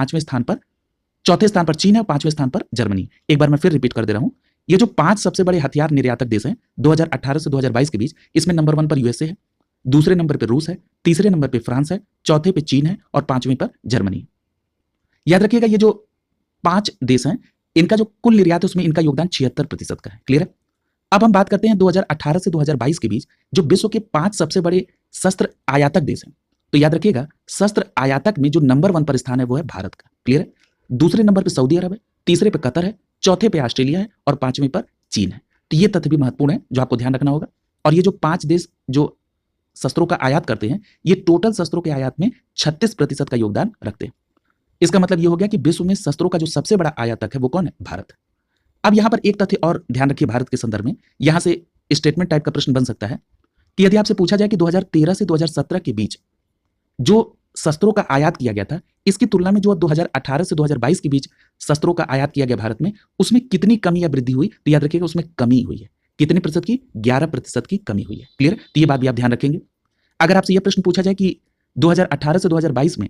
चौथे स्थान पर चीन है और 5वें स्थान पर जर्मनी। एक बार मैं फिर रिपीट कर दे रहा हूं, ये जो 5 सबसे बड़े हथियार निर्यातक देश हैं 2018 से 2022 के बीच, इसमें नंबर 1 पर यूएसए है, दूसरे नंबर पर रूस है, तीसरे नंबर पर फ्रांस है, चौथे पे चीन है और 5वें पर जर्मनी। याद रखिएगा ये जो 5 देश हैं इनका जो कुल निर्यात है उसमें इनका योगदान 76% का है। क्लियर है? अब हम बात करते हैं 2018 से 2022 के बीच जो विश्व के 5 सबसे बड़े शस्त्र आयातक देश हैं। तो याद रखिएगा शस्त्र आयातक में जो नंबर 1 पर स्थान है वो है भारत का। क्लियर है? दूसरे नंबर पर सऊदी अरब है, तीसरे पे कतर है, चौथे पे ऑस्ट्रेलिया है और 5वें पर चीन है। तो ये तथ्य भी महत्वपूर्ण है जो आपको ध्यान रखना होगा। और ये जो 5 देश जो शस्त्रों का आयात करते हैं ये टोटल शस्त्रों के आयात में 36% का योगदान रखते हैं। इसका मतलब ये हो गया कि विश्व में शस्त्रों का जो सबसे बड़ा आयातक है वो कौन है? भारत। अब यहां पर एक तथ्य और ध्यान रखिए भारत के संदर्भ में, यहां से स्टेटमेंट टाइप का प्रश्न बन सकता है कि यदि आपसे पूछा जाए कि 2013 से 2017 के बीच जो शस्त्रों का आयात किया गया था इसकी तुलना में जो 2018 से 2022 के बीच शस्त्रों का आयात किया गया भारत में उसमें कितनी कमी या वृद्धि हुई, तो याद रखिएगा उसमें कमी हुई है। कितने प्रतिशत की? 11% की कमी हुई है। क्लियर? तो ये बात भी आप ध्यान रखेंगे। अगर आपसे यह प्रश्न पूछा जाए कि 2018 से 2022 में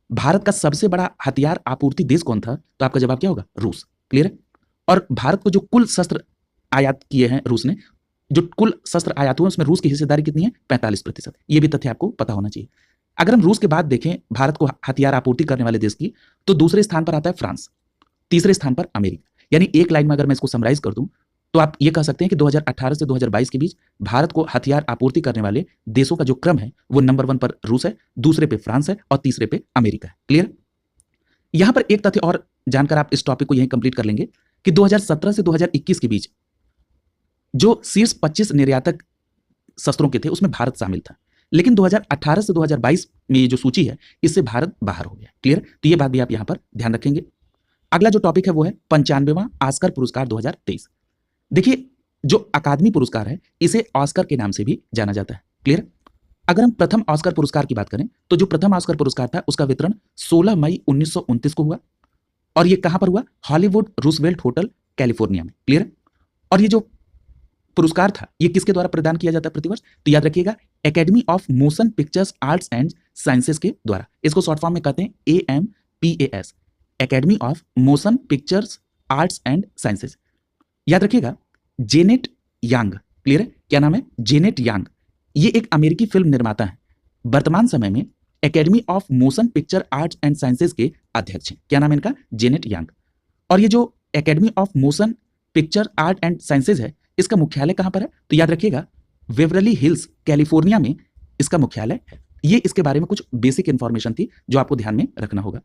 भारत का सबसे बड़ा हथियार आपूर्ति देश कौन था, तो आपका जवाब क्या होगा? रूस। क्लियर है? और भारत को जो कुल शस्त्र आयात किए हैं रूस ने, जो कुल शस्त्र आयात हुए उसमें रूस की हिस्सेदारी कितनी है? 45%। ये भी तथ्य आपको पता होना चाहिए। अगर हम रूस के बाद देखें भारत को हथियार आपूर्ति करने वाले देश की, तो दूसरे स्थान पर आता है फ्रांस, तीसरे स्थान पर अमेरिका। यानी एक लाइन में अगर मैं इसको समराइज कर दूं तो आप ये कह सकते हैं कि 2018 से 2022 के बीच भारत को हथियार आपूर्ति करने वाले देशों का जो क्रम है वो नंबर 1 पर रूस है, दूसरे पे फ्रांस है और तीसरे पे अमेरिका है। क्लियर? यहां पर एक तथ्य और जानकर आप इस टॉपिक को यहीं कंप्लीट कर लेंगे कि 2017 से 2021 के बीच जो शीर्ष 25 निर्यातक शस्त्रों के थे उसमें भारत शामिल था, लेकिन 2018 से 2022 में ये जो सूची है इससे भारत बाहर हो गया। क्लियर? तो ये बात भी आप यहां पर ध्यान रखेंगे। अगला जो टॉपिक है वो है 95वां ऑस्कर पुरस्कार 2023। देखिए जो अकादमी पुरस्कार है इसे ऑस्कर के नाम से भी जाना जाता है। क्लियर? अगर हम प्रथम ऑस्कर पुरस्कार की बात करें तो जो प्रथम ऑस्कर पुरस्कार था उसका वितरण 16 मई 1929 को हुआ। और ये कहां पर हुआ? हॉलीवुड रूजवेल्ट होटल कैलिफोर्निया में। क्लियर? और ये जो पुरस्कार था ये किसके द्वारा प्रदान किया जाता है प्रतिवर्ष? तो याद रखिएगा, academy of motion pictures arts and sciences के द्वारा। इसको शॉर्ट फॉर्म में कहते हैं AMPAS, academy of motion pictures arts and sciences. याद रखिएगा, जेनेट यांग। क्लियर है? क्या नाम है? जेनेट यांग। ये एक अमेरिकी फिल्म निर्माता है, वर्तमान समय में academy of motion picture arts and sciences के अध्यक्ष हैं। क्या नाम है इनका? जेनेट यांग। और ये जो academy of motion picture art and sciences है, इसका मुख्यालय कहां पर है? तो याद रखिएगा, वेवरली हिल्स कैलिफोर्निया में इसका मुख्यालय है। ये इसके बारे में कुछ बेसिक इंफॉर्मेशन थी जो आपको ध्यान में रखना होगा।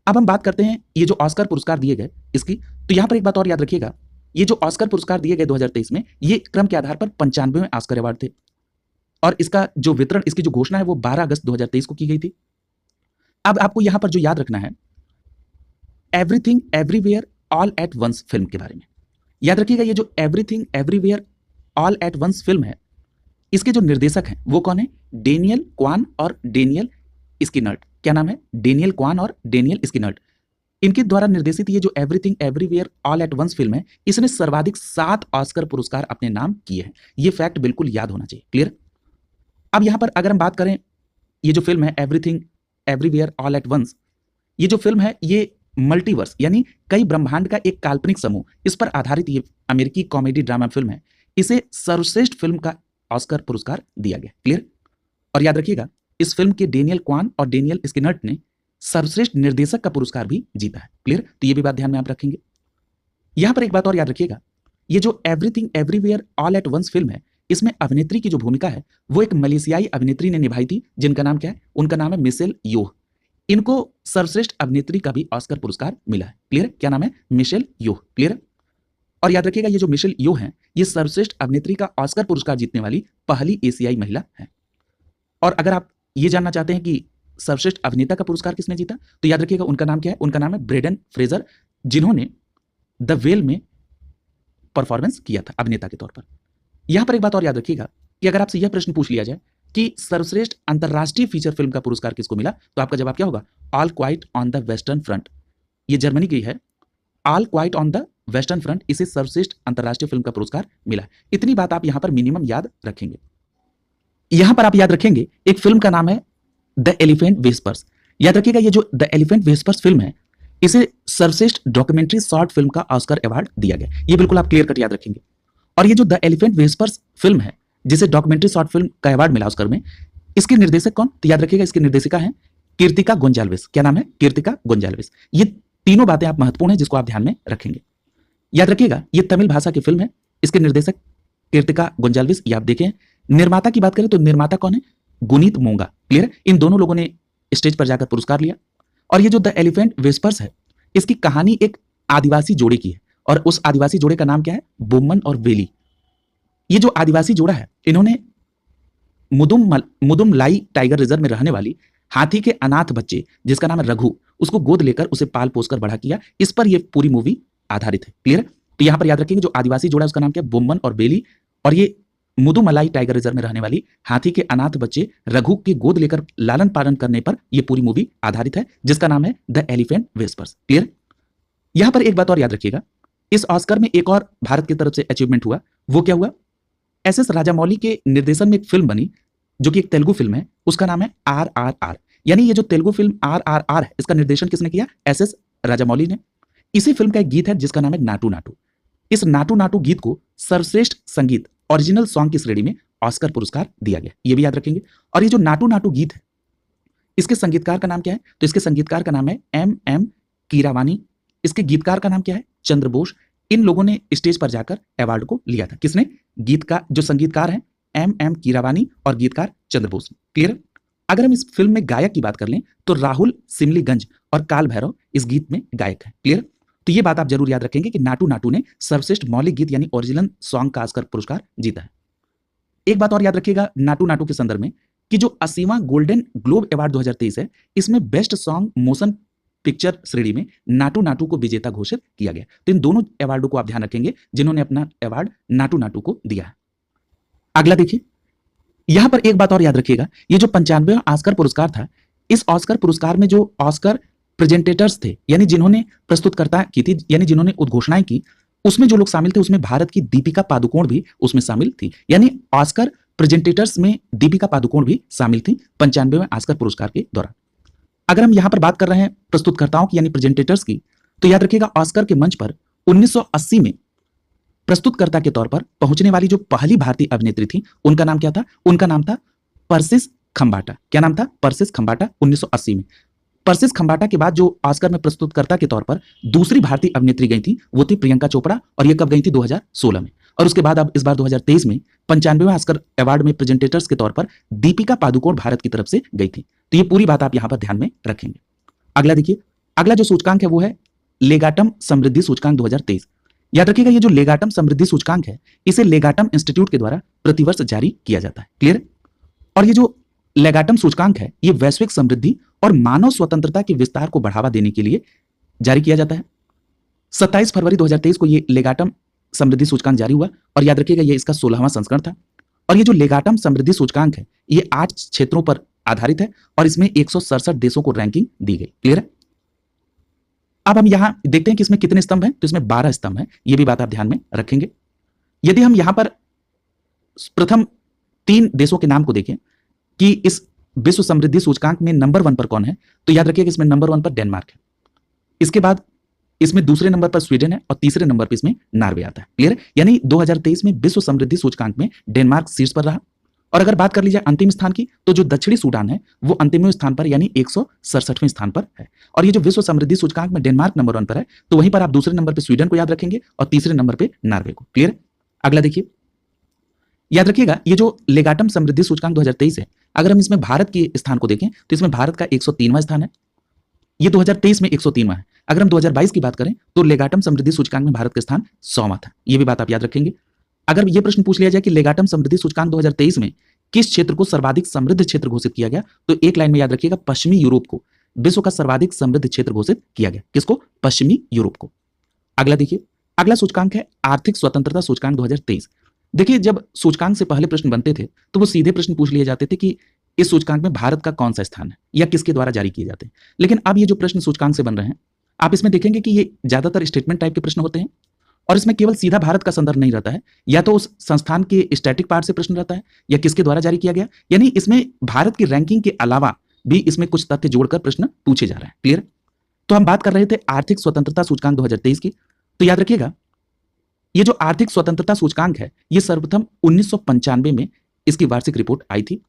अब हम बात करते हैं ये जो ऑस्कर पुरस्कार दिए गए इसकी। तो यहां पर एक बात और याद रखिएगा, ये जो ऑस्कर पुरस्कार दिए गए 2023 में, ये क्रम के आधार पर 95वें ऑस्कर अवार्ड थे और इसका जो वितरण, इसकी जो घोषणा है वो 12 अगस्त 2023 को की गई थी। अब आपको यहां पर जो याद रखना है, Everything Everywhere All at Once film के बारे में याद रखिएगा। ये जो Everything Everywhere All at Once film है, इसके जो निर्देशक हैं वो कौन है? डेनियल क्वान और डेनियल स्किनर्ट। क्या नाम है? डेनियल क्वान और डेनियल स्किनर्ट। इनके द्वारा निर्देशित ये जो Everything Everywhere All at Once film है, इसने सर्वाधिक 7 ऑस्कर पुरस्कार अपने नाम किए हैं। ये फैक्ट बिल्कुल याद होना चाहिए। क्लियर? अब यहां पर अगर हम बात करें, ये जो फिल्म है Everything Everywhere All at Once, ये जो फिल्म है ये मल्टीवर्स यानी कई ब्रह्मांड का एक काल्पनिक समूह, इस पर आधारित ये अमेरिकी कॉमेडी ड्रामा फिल्म है। इसे सर्वश्रेष्ठ फिल्म का ऑस्कर पुरस्कार दिया गया। क्लियर? और याद रखिएगा, इस फिल्म के डेनियल क्वान और डेनियल स्किनर्ट ने सर्वश्रेष्ठ निर्देशक का पुरस्कार भी जीता है। क्लियर? तो ये भी बात ध्यान में आप रखेंगे। यहां पर एक बात और याद रखिएगा, ये जो Everything Everywhere All at Once film है, इसमें अभिनेत्री की जो भूमिका है वो एक मलेशियाई अभिनेत्री ने निभाई थी, जिनका नाम क्या है? उनका नाम है मिशेल योह। इनको सर्वश्रेष्ठ अभिनेत्री का भी ऑस्कर पुरस्कार मिला है। क्लियर? क्या नाम है? मिशेल योह। क्लियर? और याद रखिएगा, ये जो मिशेल योह है, ये सर्वश्रेष्ठ अभिनेत्री का ऑस्कर पुरस्कार जीतने वाली पहली एशियाई महिला है। और अगर आप ये जानना चाहते हैं कि सर्वश्रेष्ठ अभिनेता का पुरस्कार किसने जीता, तो याद रखिएगा उनका नाम क्या है? उनका नाम है ब्रेंडन फ्रेजर, जिन्होंने द वेल में परफॉर्मेंस किया था अभिनेता के तौर पर। यहां पर एक बात और याद रखिएगा कि अगर आपसे यह प्रश्न पूछ लिया जाए कि सर्वश्रेष्ठ अंतरराष्ट्रीय फीचर फिल्म का पुरस्कार किसको मिला, तो आपका जवाब क्या होगा? All quite on the western front. ये जर्मनी की है, all quite on the western front, इसे सर्वश्रेष्ठ अंतरराष्ट्रीय फिल्म का पुरस्कार मिला। इतनी बात आप यहां पर मिनिमम याद रखेंगे। यहां पर आप याद रखेंगे एक फिल्म का नाम है द एलिफेंट व्हिस्पर्स। याद रखिएगा, ये जो द एलिफेंट व्हिस्पर्स फिल्म है, इसे सर्वश्रेष्ठ डॉक्यूमेंट्री शॉर्ट फिल्म का ऑस्कर अवार्ड दिया गया। ये बिल्कुल आप क्लियर कट याद रखेंगे। और ये जो द एलिफेंट व्हिस्पर्स फिल्म है, जिसे डॉक्यूमेंट्री शॉर्ट फिल्म का अवार्ड मिला ऑस्कर में, इसके निर्देशक कौन? तो याद रखिएगा, इसकी निर्देशिका है कीर्तिका गोंजाल्विस। क्या नाम है? कीर्तिका गोंजाल्विस। ये तीनों बातें आप महत्वपूर्ण है जिसको आप ध्यान में रखेंगे। याद रखिएगा, ये तमिल भाषा की फिल्म है, इसके निर्देशक कीर्तिका गोंजाल्विस। ये आप देखें। निर्माता की बात करें तो निर्माता कौन है? गुनीत मोंगा। क्लियर? इन दोनों लोगों ने स्टेज पर जाकर पुरस्कार लिया। और ये जो द एलिफेंट व्हिस्पर्स है, इसकी कहानी एक आदिवासी जोड़े की है, और उस आदिवासी जोड़े का नाम क्या है? बोमन और वेली। ये जो आदिवासी जोड़ा है, इन्होंने मुदुमलाई टाइगर रिजर्व में रहने वाली हाथी के अनाथ बच्चे, जिसका नाम है रघु, उसको गोद लेकर उसे पाल पोसकर बड़ा किया। इस पर यह पूरी मूवी आधारित है। क्लियर? तो यहां पर याद रखेंगे, जो आदिवासी जोड़ा है उसका नाम क्या है? बोमन और बेली। और ये मुदुमलाई टाइगर रिजर्व में रहने वाली हाथी के अनाथ बच्चे रघु के गोद लेकर लालन पालन करने पर यह पूरी मूवी आधारित है, जिसका नाम है द एलिफेंट व्हिस्पर्स। क्लियर? यहां पर एक बात और याद रखिएगा, इस ऑस्कर में एक और भारत की तरफ से अचीवमेंट हुआ। वो क्या हुआ? एस राजामौली के निर्देशन में एक फिल्म बनी, जो कि एक तेलुगु फिल्म है, उसका नाम है RRR। यानी ये जो तेलुगु फिल्म RRR है, इसका निर्देशन किसने किया? SS राजामौली ने। इसी फिल्म का एक गीत है जिसका नाम है नाटू नाटू। इस नाटू नाटू गीत को सर्वश्रेष्ठ संगीत ओरिजिनल सॉन्ग की श्रेणी में ऑस्कर पुरस्कार दिया गया। ये भी याद रखेंगे। और ये जो नाटू नाटू गीत है, इसके संगीतकार का नाम क्या है? तो इसके संगीतकार का नाम है M कीरावानी। इसके गीतकार का नाम क्या है? चंद्र बोस। इन लोगों ने स्टेज पर जाकर अवार्ड को लिया था। किसने? गीत का जो संगीतकार है M कीरावानी और गीतकार चंद्र बोस। क्लियर? अगर हम इस फिल्म में गायक की बात कर लें तो राहुल सिमलीगंज और काल भैरव इस गीत में गायक है। क्लियर? तो ये बात आप जरूर याद रखेंगे कि नाटू नाटू ने सर्वश्रेष्ठ मौलिक गीत यानी ओरिजिनल सॉन्ग का ऑस्कर पुरस्कार जीता है। एक बात और याद रखिएगा नाटू नाटू के संदर्भ में, कि जो 80वां गोल्डन ग्लोब अवार्ड 2023 है, इसमें बेस्ट सॉन्ग मोशन पिक्चर श्रेणी में नाटू नाटू को विजेता घोषित किया गया। तो इन दोनों अवार्डों को आप ध्यान रखेंगे जिन्होंने अपना अवार्ड नाटू नाटू को दिया है। अगला देखिए, यहां पर एक बात और याद रखिएगा, ये जो 95वां ऑस्कर पुरस्कार था, इस ऑस्कर पुरस्कार में जो ऑस्कर प्रेजेंटेटर्स थे, यानी जिन्होंने प्रस्तुतकर्ता की थी, यानी जिन्होंने उद्घोषणाएं की, उसमें जो लोग शामिल थे उसमें भारत की दीपिका पादुकोण भी उसमें शामिल थी। यानी ऑस्कर प्रेजेंटेटर्स में दीपिका पादुकोण भी शामिल थी 95वें ऑस्कर पुरस्कार के दौरान। अगर हम यहां पर बात कर रहे हैं प्रस्तुतकर्ताओं की यानी प्रेजेंटेटर्स की, तो याद रखिएगा ऑस्कर के मंच पर 1980 में प्रस्तुतकर्ता के तौर पर पहुंचने वाली जो पहली भारतीय अभिनेत्री थी, उनका नाम क्या था? उनका नाम था परसिस खंबाटा। क्या नाम था? परसिस खंबाटा। 1980 में परसिस खंबाटा के बाद जो ऑस्कर में प्रस्तुतकर्ता के तौर पर दूसरी भारतीय अभिनेत्री गई थी वो थी प्रियंका चोपड़ा, और ये कब गई थी? 2016 में। और उसके बाद अब इस बार 2023 में 95वें ऑस्कर अवार्ड में प्रेजेंटेटर्स के तौर पर दीपिका पादुकोण भारत की तरफ से गई थी। तो ये पूरी बात आप यहां पर ध्यान में रखेंगे। अगला देखिए, अगला जो सूचकांक है वो है लेगाटम समृद्धि सूचकांक 2023। याद रखिएगा ये जो लेगाटम समृद्धि सूचकांक है इसे लेगाटम इंस्टीट्यूट के द्वारा प्रतिवर्ष जारी किया जाता है। क्लियर? और ये जो लेगाटम सूचकांक है ये वैश्विक समृद्धि और मानव स्वतंत्रता के विस्तार को बढ़ावा देने के लिए जारी किया जाता है। 27 फरवरी 2023 को ये लेगाटम समृद्धि सूचकांक जारी हुआ, और याद रखिएगा ये इसका 16वां संस्करण था। और ये जो लेगाटम समृद्धि सूचकांक है ये 8 क्षेत्रों पर आधारित है और इसमें 167 देशों को रैंकिंग दी गई। क्लियर है? अब हम यहां देखते हैं कि इसमें कितने स्तंभ हैं, तो इसमें 12 स्तंभ हैं। ये भी बात आप ध्यान में रखेंगे। यदि हम यहां पर प्रथम 3 देशों के नाम को देखें कि इस विश्व समृद्धि सूचकांक में नंबर 1 पर कौन है, तो याद रखिएगा इसमें नंबर 1 पर डेनमार्क है। इसके बाद इसमें दूसरे नंबर पर स्वीडन है और तीसरे नंबर पर इसमें नॉर्वे आता है। क्लियर? यानी 2023 में विश्व समृद्धि सूचकांक में डेनमार्क शीर्ष पर रहा। और अगर बात कर लीजिए अंतिम स्थान की, तो जो दक्षिणी सूडान है वो अंतिमवें स्थान पर यानी 167वें स्थान पर है। और ये जो विश्व समृद्धि सूचकांक में डेनमार्क नंबर 1 पर है, तो वहीं पर आप दूसरे नंबर पर स्वीडन को याद रखेंगे और तीसरे नंबर पर नॉर्वे को। क्लियर? अगला देखिए, याद रखिएगा ये जो लेगाटम समृद्धि सूचकांक 2023 है, अगर हम इसमें भारत के स्थान को देखें तो इसमें भारत का 103वां स्थान है। ये 2023 में 103वां है। अगर हम 2022 की बात करें तो लेगाटम समृद्धि सूचकांक में भारत का स्थान 100वां था। ये भी बात आप याद रखेंगे। अगर ये प्रश्न पूछ लिया जाए कि लेगाटम समृद्धि सूचकांक 2023 में किस क्षेत्र को सर्वाधिक समृद्ध क्षेत्र घोषित किया गया, तो एक लाइन में याद रखिएगा पश्चिमी यूरोप को विश्व का सर्वाधिक समृद्ध क्षेत्र घोषित किया गया। किसको? पश्चिमी यूरोप को। अगला देखिए, अगला सूचकांक है आर्थिक स्वतंत्रता सूचकांक 2023। देखिए जब सूचकांक से पहले प्रश्न बनते थे तो वो सीधे प्रश्न पूछ लिए जाते थे कि इस सूचकांक में भारत का कौन सा स्थान है या किसके द्वारा जारी किए जाते हैं। लेकिन अब ये जो प्रश्न सूचकांक से बन रहे हैं, आप इसमें देखेंगे कि ये ज्यादातर स्टेटमेंट टाइप के प्रश्न होते हैं और इसमें केवल सीधा भारत का संदर्भ नहीं रहता है, या तो उस संस्थान के स्टैटिक पार्ट से प्रश्न रहता है या किसके द्वारा जारी किया गया। यानी इसमें भारत की रैंकिंग के अलावा भी इसमें कुछ तथ्य जोड़कर प्रश्न पूछे जा रहे हैं। क्लियर? तो हम बात कर रहे थे आर्थिक स्वतंत्रता सूचकांक 2023 की। तो याद रखिएगा ये जो आर्थिक स्वतंत्रता सूचकांक है ये सर्वप्रथम 1995 में इसकी वार्षिक रिपोर्ट आई थी।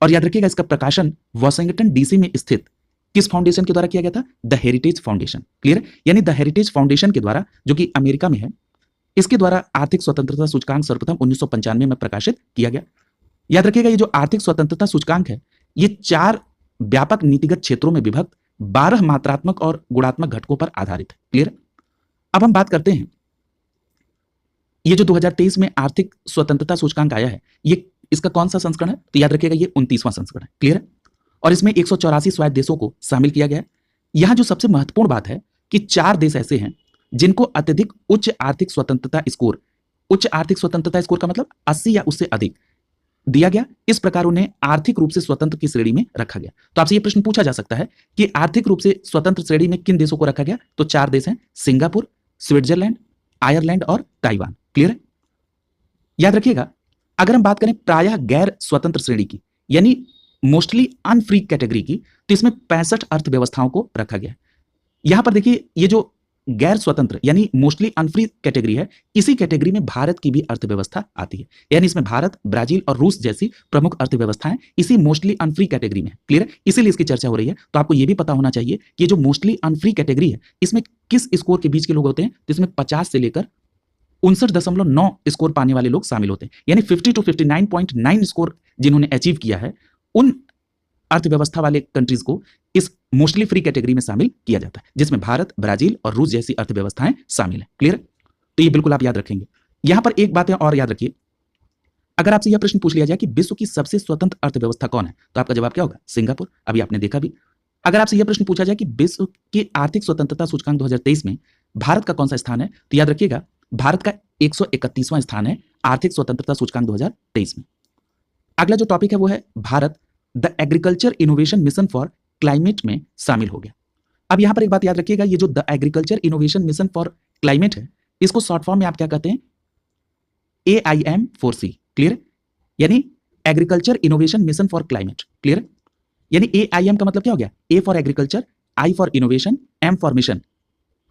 और याद रखिएगा इसका प्रकाशन वॉशिंगटन डीसी में स्थित किस फाउंडेशन के द्वारा किया गया था? The heritage foundation. क्लियर? यानी द हेरिटेज फाउंडेशन के द्वारा, जो कि अमेरिका में है, इसके द्वारा आर्थिक स्वतंत्रता सूचकांक सर्वप्रथम 1995 में प्रकाशित किया गया। याद रखिएगा ये जो आर्थिक स्वतंत्रता सूचकांक है ये 4 व्यापक नीतिगत क्षेत्रों में विभक्त 12 मात्रात्मक और गुणात्मक घटकों पर आधारित है। क्लियर? अब हम बात करते हैं ये जो 2023 में आर्थिक स्वतंत्रता सूचकांक आया है ये इसका कौन सा संस्करण है? तो याद रखिएगा ये 29वां संस्करण है। क्लियर है? और इसमें 184 स्वायत्त देशों को शामिल किया गया है। यहां जो सबसे महत्वपूर्ण बात है कि 4 देश ऐसे हैं जिनको अत्यधिक उच्च आर्थिक स्वतंत्रता स्कोर, उच्च आर्थिक स्वतंत्रता स्कोर का मतलब 80 या उससे अधिक दिया गया। इस प्रकार उन्हें आर्थिक रूप से स्वतंत्र की श्रेणी में रखा गया। तो आपसे यह प्रश्न पूछा जा सकता है कि आर्थिक रूप से स्वतंत्र श्रेणी में किन देशों को रखा गया? तो 4 देश हैं, सिंगापुर, स्विट्जरलैंड, आयरलैंड और ताइवान। क्लियर है? याद रखिएगा अगर हम बात करें प्रायः गैर स्वतंत्र श्रेणी की यानी मोस्टली अनफ्री कैटेगरी की, तो इसमें 65 अर्थव्यवस्थाओं को रखा गया है। यहां पर देखिए ये जो गैर स्वतंत्र यानी मोस्टली अनफ्री कैटेगरी है, इसी कैटेगरी में भारत की भी अर्थव्यवस्था आती है। यानी इसमें भारत, ब्राजील और रूस जैसी प्रमुख अर्थव्यवस्थाएं इसी मोस्टली अनफ्री कैटेगरी में है। क्लियर है? इसीलिए इसकी चर्चा हो रही है। तो आपको यह भी पता होना चाहिए कि ये जो मोस्टली अनफ्री कैटेगरी है इसमें किस स्कोर के बीच के लोग होते हैं? तो इसमें 50 से लेकर 59.9 स्कोर पाने वाले लोग शामिल होते हैं। यानी 50 to 59.9 स्कोर जिन्होंने अचीव किया है उन अर्थव्यवस्था वाले कंट्रीज को इस मोस्टली फ्री कैटेगरी में शामिल किया जाता है, जिसमें भारत, ब्राजील और रूस जैसी अर्थव्यवस्थाएं शामिल हैं। क्लियर? तो ये बिल्कुल आप याद रखेंगे। यहां पर एक बात है और याद रखिए, अगर आपसे यह प्रश्न पूछ लिया जाए कि विश्व की सबसे स्वतंत्र अर्थव्यवस्था कौन है, तो आपका जवाब क्या होगा? सिंगापुर। अभी आपने देखा भी। अगर आपसे यह प्रश्न पूछा जाए कि विश्व की आर्थिक स्वतंत्रता सूचकांक 2023 में भारत का कौन सा स्थान है, तो याद रखिएगा भारत का 131वां स्थान है आर्थिक स्वतंत्रता सूचकांक 2023 में। अगला जो टॉपिक है वो है Bharat the agriculture innovation mission for climate में शामिल हो गया। अब यहां पर एक बात याद रखिएगा, ये जो the agriculture innovation mission for climate है, इसको शॉर्ट फॉर्म में आप क्या कहते हैं, AIM4C। क्लियर? यानी agriculture innovation mission for climate. Clear? यानी AIM का मतलब क्या हो गया, A for agriculture, I for innovation, M for mission,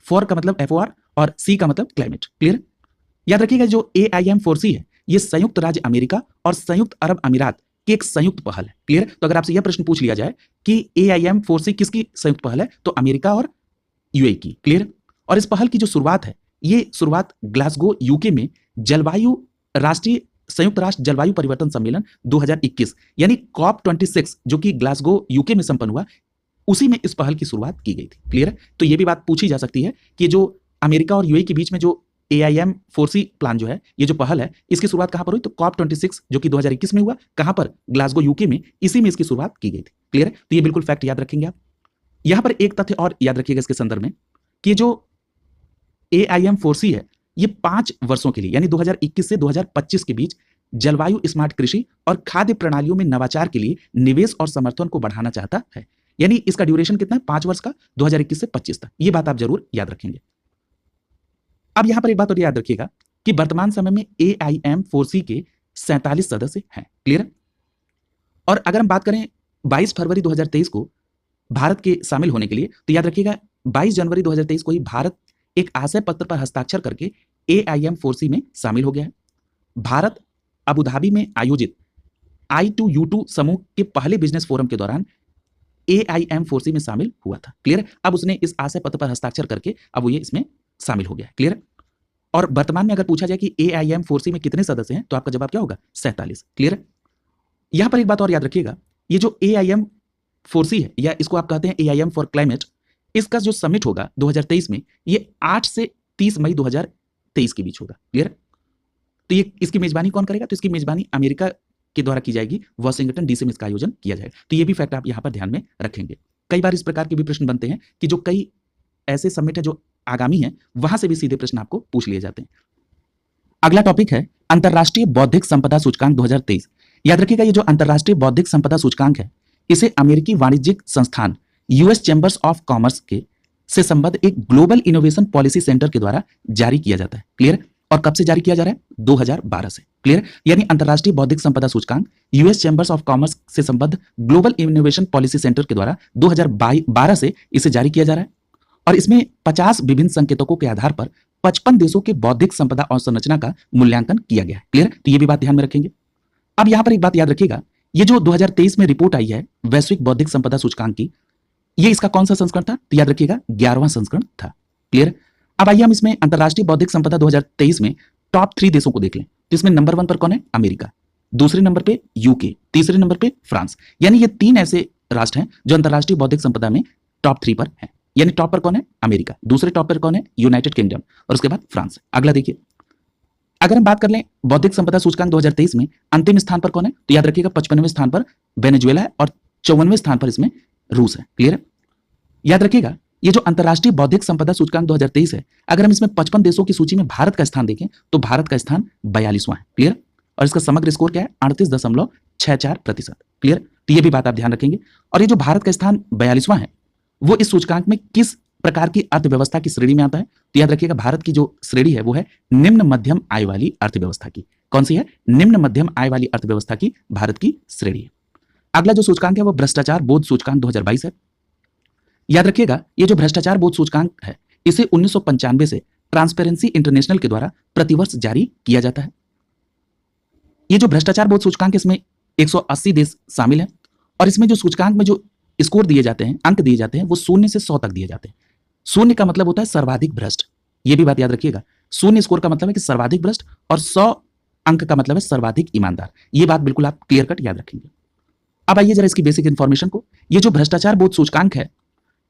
for का मतलब FOR और C का मतलब क्लाइमेट। क्लियर? याद रखिएगा जो AIM4C है, ये संयुक्त राज्य अमेरिका और संयुक्त अरब अमीरात की एक संयुक्त पहल है। क्लियर? तो अगर आपसे यह प्रश्न पूछ लिया जाए कि AIM4C किसकी संयुक्त पहल है, तो अमेरिका और UAE की। क्लियर? और इस पहल की जो शुरुआत है, ये शुरुआत ग्लासगो यूके में जलवायु राष्ट्रीय संयुक्त राष्ट्र जलवायु परिवर्तन सम्मेलन 2021 यानी COP26 जो कि ग्लासगो यूके में संपन्न हुआ, उसी में इस पहल की शुरुआत की गई थी। क्लियर है? तो ये भी बात पूछी जा सकती है कि जो अमेरिका और UAE के बीच में जो AIM4C प्लान जो है, ये जो पहल है, इसकी शुरुआत कहां पर हुई, तो COP26 जो कि 2021 में हुआ, कहां पर, ग्लासगो यूके में, इसी में इसकी शुरुआत की गई थी। क्लियर है? तो ये बिल्कुल फैक्ट याद रखेंगे आप। यहां पर एक तथ्य और याद रखिएगा इसके संदर्भ में कि जो AIM4C है, ये 5 वर्षों के लिए यानी 2021 से 2025 के बीच जलवायु स्मार्ट कृषि और खाद्य प्रणालियों में नवाचार के लिए निवेश और समर्थन को बढ़ाना चाहता है। यानी इसका ड्यूरेशन कितना है, 5 वर्ष का, 2021 से 25 तक। ये बात आप जरूर याद रखेंगे। अब यहां पर एक बात और याद रखिएगा कि वर्तमान समय में AIM4C के 47 सदस्य हैं। क्लियर? और अगर हम बात करें 22 फरवरी 2023 को भारत के शामिल होने के लिए, तो याद रखिएगा 22 जनवरी 2023 को ही भारत एक आशय पत्र पर हस्ताक्षर करके AIM4C में शामिल हो गया है। भारत अबू धाबी में आयोजित I2U2 समूह के पहले बिजनेस फोरम के दौरान AIM4C में शामिल हुआ था। क्लियर? अब उसने इस आशय पत्र पर हस्ताक्षर करके अब वो ये इसमें शामिल हो गया। क्लियर? और वर्तमान में अगर पूछा जाए कि AIM4C में कितने सदस्य हैं, तो आपका जवाब क्या होगा, 47। क्लियर? यहां पर एक बात और याद रखिएगा, ये जो AIM4C है, या इसको आप कहते हैं AIM फॉर क्लाइमेट, इसका जो समिट होगा 2023 में, ये 8 से 30 मई 2023 के बीच होगा। क्लियर? तो ये इसकी मेजबानी कौन करेगा, तो इसकी मेजबानी अमेरिका के द्वारा की जाएगी, वॉशिंगटन DC में इसका आयोजन किया जाएगा। तो ये भी फैक्ट आप यहां पर ध्यान में रखेंगे। कई बार इस प्रकार के भी प्रश्न बनते हैं कि जो कई ऐसे समिट है जो आगामी है, वहां से भी सीधे प्रश्न आपको पूछ लिए जाते हैं। अगला टॉपिक है अंतरराष्ट्रीय बौद्धिक संपदा सूचकांक 2023। याद रखिएगा ये जो अंतरराष्ट्रीय बौद्धिक संपदा सूचकांक है, इसे अमेरिकी वाणिज्यिक संस्थान US चैम्बर्स ऑफ कॉमर्स के से संबद्ध एक ग्लोबल इनोवेशन पॉलिसी सेंटर के द्वारा जारी किया जाता है। क्लियर? और कब से जारी किया जा रहा है, 2012 से। क्लियर? यानी अंतरराष्ट्रीय बौद्धिक संपदा सूचकांक US चैम्बर्स ऑफ कॉमर्स से संबद्ध ग्लोबल इनोवेशन पॉलिसी सेंटर के द्वारा 2012 से इसे जारी किया जा रहा है। और इसमें 50 विभिन्न संकेतकों के आधार पर 55 देशों के बौद्धिक संपदा अवसंरचना का मूल्यांकन किया गया है। क्लियर? तो ये भी बात ध्यान में रखेंगे। अब यहां पर एक बात याद रखिएगा, ये जो 2023 में रिपोर्ट आई है वैश्विक बौद्धिक संपदा सूचकांक की, ये इसका कौन सा संस्करण था, तो याद रखिएगा 11वां संस्करण था। क्लियर? अब आइए हम इसमें अंतरराष्ट्रीय बौद्धिक संपदा 2023 में टॉप 3 देशों को देख लें। तो इसमें नंबर 1 पर कौन है, अमेरिका, दूसरे नंबर पे UK, तीसरे नंबर पे फ्रांस। यानी ये 3 ऐसे राष्ट्र हैं जो अंतरराष्ट्रीय बौद्धिक संपदा में टॉप 3 पर हैं। यानी टॉप पर कौन है, अमेरिका, दूसरे टॉप पर कौन है, यूनाइटेड किंगडम, और उसके बाद फ्रांस। अगला देखिए, अगर हम बात कर लें बौद्धिक संपदा सूचकांक 2023 में अंतिम स्थान पर कौन है, तो याद रखिएगा 55वें स्थान पर वेनेजुएला है और 54वें स्थान पर इसमें रूस है। क्लियर है? याद रखिएगा ये जो अंतरराष्ट्रीय बौद्धिक संपदा सूचकांक 2023 है, अगर हम इसमें 55 देशों की सूची में भारत का स्थान देखें तो भारत का स्थान 42वां है। क्लियर? और इसका समग्र स्कोर क्या है, 38.64%। क्लियर? तो ये भी बात आप ध्यान रखेंगे। और ये जो भारत का स्थान 42वां है, वो इस सूचकांक में किस प्रकार की अर्थव्यवस्था की श्रेणी में आता है, तो याद रखिएगा भारत की जो श्रेणी है वो है निम्न मध्यम आय वाली अर्थव्यवस्था की। कौन सी है, निम्न मध्यम आय वाली अर्थव्यवस्था की भारत की श्रेणी है। अगला जो सूचकांक है वो भ्रष्टाचार बोध सूचकांक 2022 है। याद रखिएगा ये जो भ्रष्टाचार बोध सूचकांक है, इसे 1995 से ट्रांसपेरेंसी इंटरनेशनल के द्वारा प्रतिवर्ष जारी किया जाता है। ये जो भ्रष्टाचार बोध सूचकांक, इसमें 180 देश शामिल हैं और इसमें जो सूचकांक में जो स्कोर दिए जाते हैं, अंक दिए जाते हैं, वो 0 से 100 तक दिए जाते हैं। 0 का मतलब होता है सर्वाधिक भ्रष्ट, ये भी बात याद रखिएगा। 0 स्कोर का मतलब है कि सर्वाधिक भ्रष्ट और 100 अंक का मतलब है सर्वाधिक ईमानदार। ये बात बिल्कुल आप क्लियर कट याद रखेंगे। अब आइए जरा इसकी बेसिक इंफॉर्मेशन को। ये जो भ्रष्टाचार बोध सूचकांक है,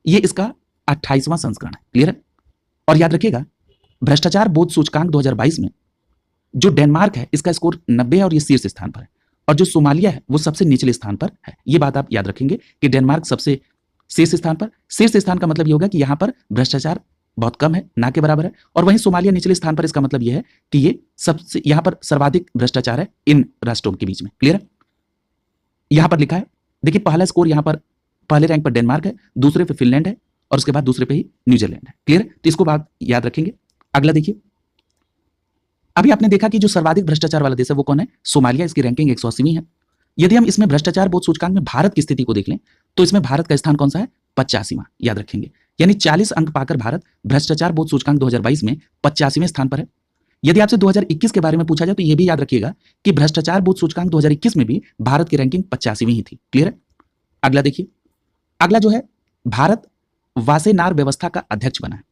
ये इसका 28वां संस्करण है। क्लियर है? और याद रखिएगा भ्रष्टाचार बोध सूचकांक 2022 में जो डेनमार्क है, इसका स्कोर 90 है और ये शीर्ष स्थान पर है, और जो सोमालिया है वो सबसे निचले स्थान पर है। ये बात आप याद रखेंगे कि डेनमार्क सबसे शीर्ष स्थान पर, शीर्ष स्थान का मतलब ये होगा कि यहां पर भ्रष्टाचार बहुत कम है, ना के बराबर है, और वहीं सोमालिया निचले स्थान पर, इसका मतलब यह है कि ये सबसे यहां पर सर्वाधिक भ्रष्टाचार है इन राष्ट्रों के बीच में। क्लियर है? यहां पर लिखा है, देखिए पहला स्कोर यहां पर पहले रैंक पर डेनमार्क है, दूसरे पे फिनलैंड है और उसके बाद दूसरे पे ही न्यूजीलैंड है। क्लियर? तो इसको बात याद रखेंगे। अगला देखिए, अभी आपने देखा कि जो सर्वाधिक भ्रष्टाचार वाला देश है वो कौन है? सोमालिया। इसकी रैंकिंग 180वीं है। यदि हम इसमें भ्रष्टाचार बोध सूचकांक में भारत की स्थिति को देख लें तो इसमें भारत का स्थान कौन सा है? 85वां। याद रखेंगे, यानी 40 अंक पाकर भारत भ्रष्टाचार बोध सूचकांक 2022 में 85वें स्थान पर है। यदि आपसे 2021 के बारे में पूछा जाए तो यह भी याद रखिएगा कि भ्रष्टाचार बोध सूचकांक 2021 में भी भारत की रैंकिंग 85वीं ही थी। क्लियर है? अगला देखिए, अगला जो है, भारत वासेनार व्यवस्था का अध्यक्ष बना है।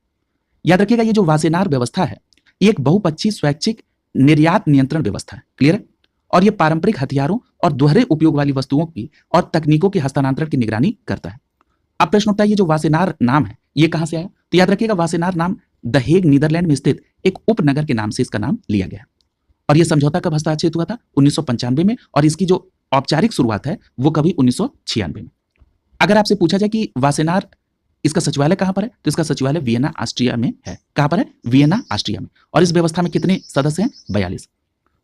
याद रखिएगा, ये जो वासेनार व्यवस्था है ये एक बहुपक्षीय स्वैच्छिक निर्यात नियंत्रण व्यवस्था है। क्लियर है? और ये पारंपरिक हथियारों और दोहरे उपयोग वाली वस्तुओं की और तकनीकों के हस्तांतरण की निगरानी करता है। अब प्रश्न उठता है, ये जो वासेनार नाम है ये कहां से आया? तो याद रखिएगा, वासेनार नाम द हेग नीदरलैंड में स्थित एक उपनगर के नाम से इसका नाम लिया गया है। और यह समझौता कब हस्ताक्षरित हुआ था? 1995 में। और इसकी जो औपचारिक शुरुआत है वो कभी 1996 में। अगर आपसे पूछा जाए कि वासेनार इसका सचिवालय कहां पर है तो इसका सचिवालय वियना ऑस्ट्रिया में है। कहां पर है? वियना ऑस्ट्रिया में। और इस व्यवस्था में कितने सदस्य हैं? 42।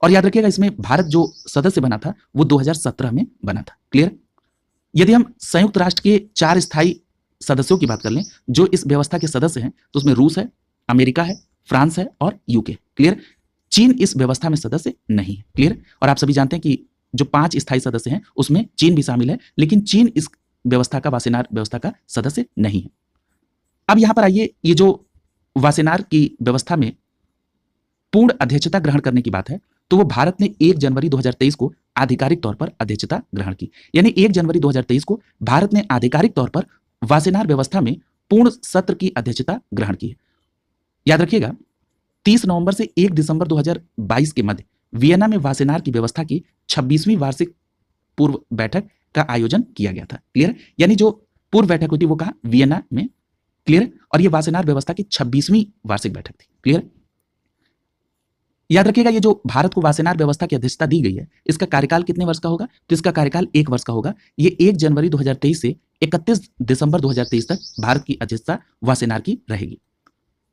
और याद रखिएगा, इसमें भारत जो सदस्य बना था वो 2017 में बना था। क्लियर? यदि हम संयुक्त राष्ट्र के 4 स्थायी सदस्यों की बात कर लें जो इस व्यवस्था के सदस्य हैं तो उसमें रूस है, अमेरिका है, फ्रांस है और यूके। क्लियर? चीन इस व्यवस्था में सदस्य नहीं है। क्लियर? और आप सभी जानते हैं कि जो 5 स्थायी सदस्य हैं उसमें चीन भी शामिल है, लेकिन चीन इस व्यवस्था का, वासेनार व्यवस्था का सदस्य नहीं है। अब यहां पर आइए, ये जो वासेनार की व्यवस्था में पूर्ण अध्यक्षता ग्रहण करने की बात है तो वो भारत ने 1 जनवरी 2023 को आधिकारिक तौर पर अध्यक्षता ग्रहण की। यानी 1 जनवरी 2023 को भारत ने आधिकारिक तौर पर वासेनार व्यवस्था में पूर्ण सत्र की अध्यक्षता ग्रहण की है। याद रखिएगा, 30 नवंबर से 1 दिसंबर 2022 के मध्य वियना में वासेनार की व्यवस्था की 26वीं वार्षिक पूर्व बैठक का आयोजन किया गया था। क्लियर? यानी जो पूर्व बैठक हुई थी वो कहा? वियना में। क्लियर? और ये वासेनार व्यवस्था की 26वीं वार्षिक बैठक थी। क्लियर? याद रखिएगा, ये जो भारत को वासेनार व्यवस्था की अध्यक्षता दी गई है इसका कार्यकाल कितने वर्ष का होगा? तो इसका कार्यकाल 1 वर्ष का होगा। ये 1 जनवरी 2023 से 31 दिसंबर 2023 तक भारत की अध्यक्षता वासेनार की रहेगी।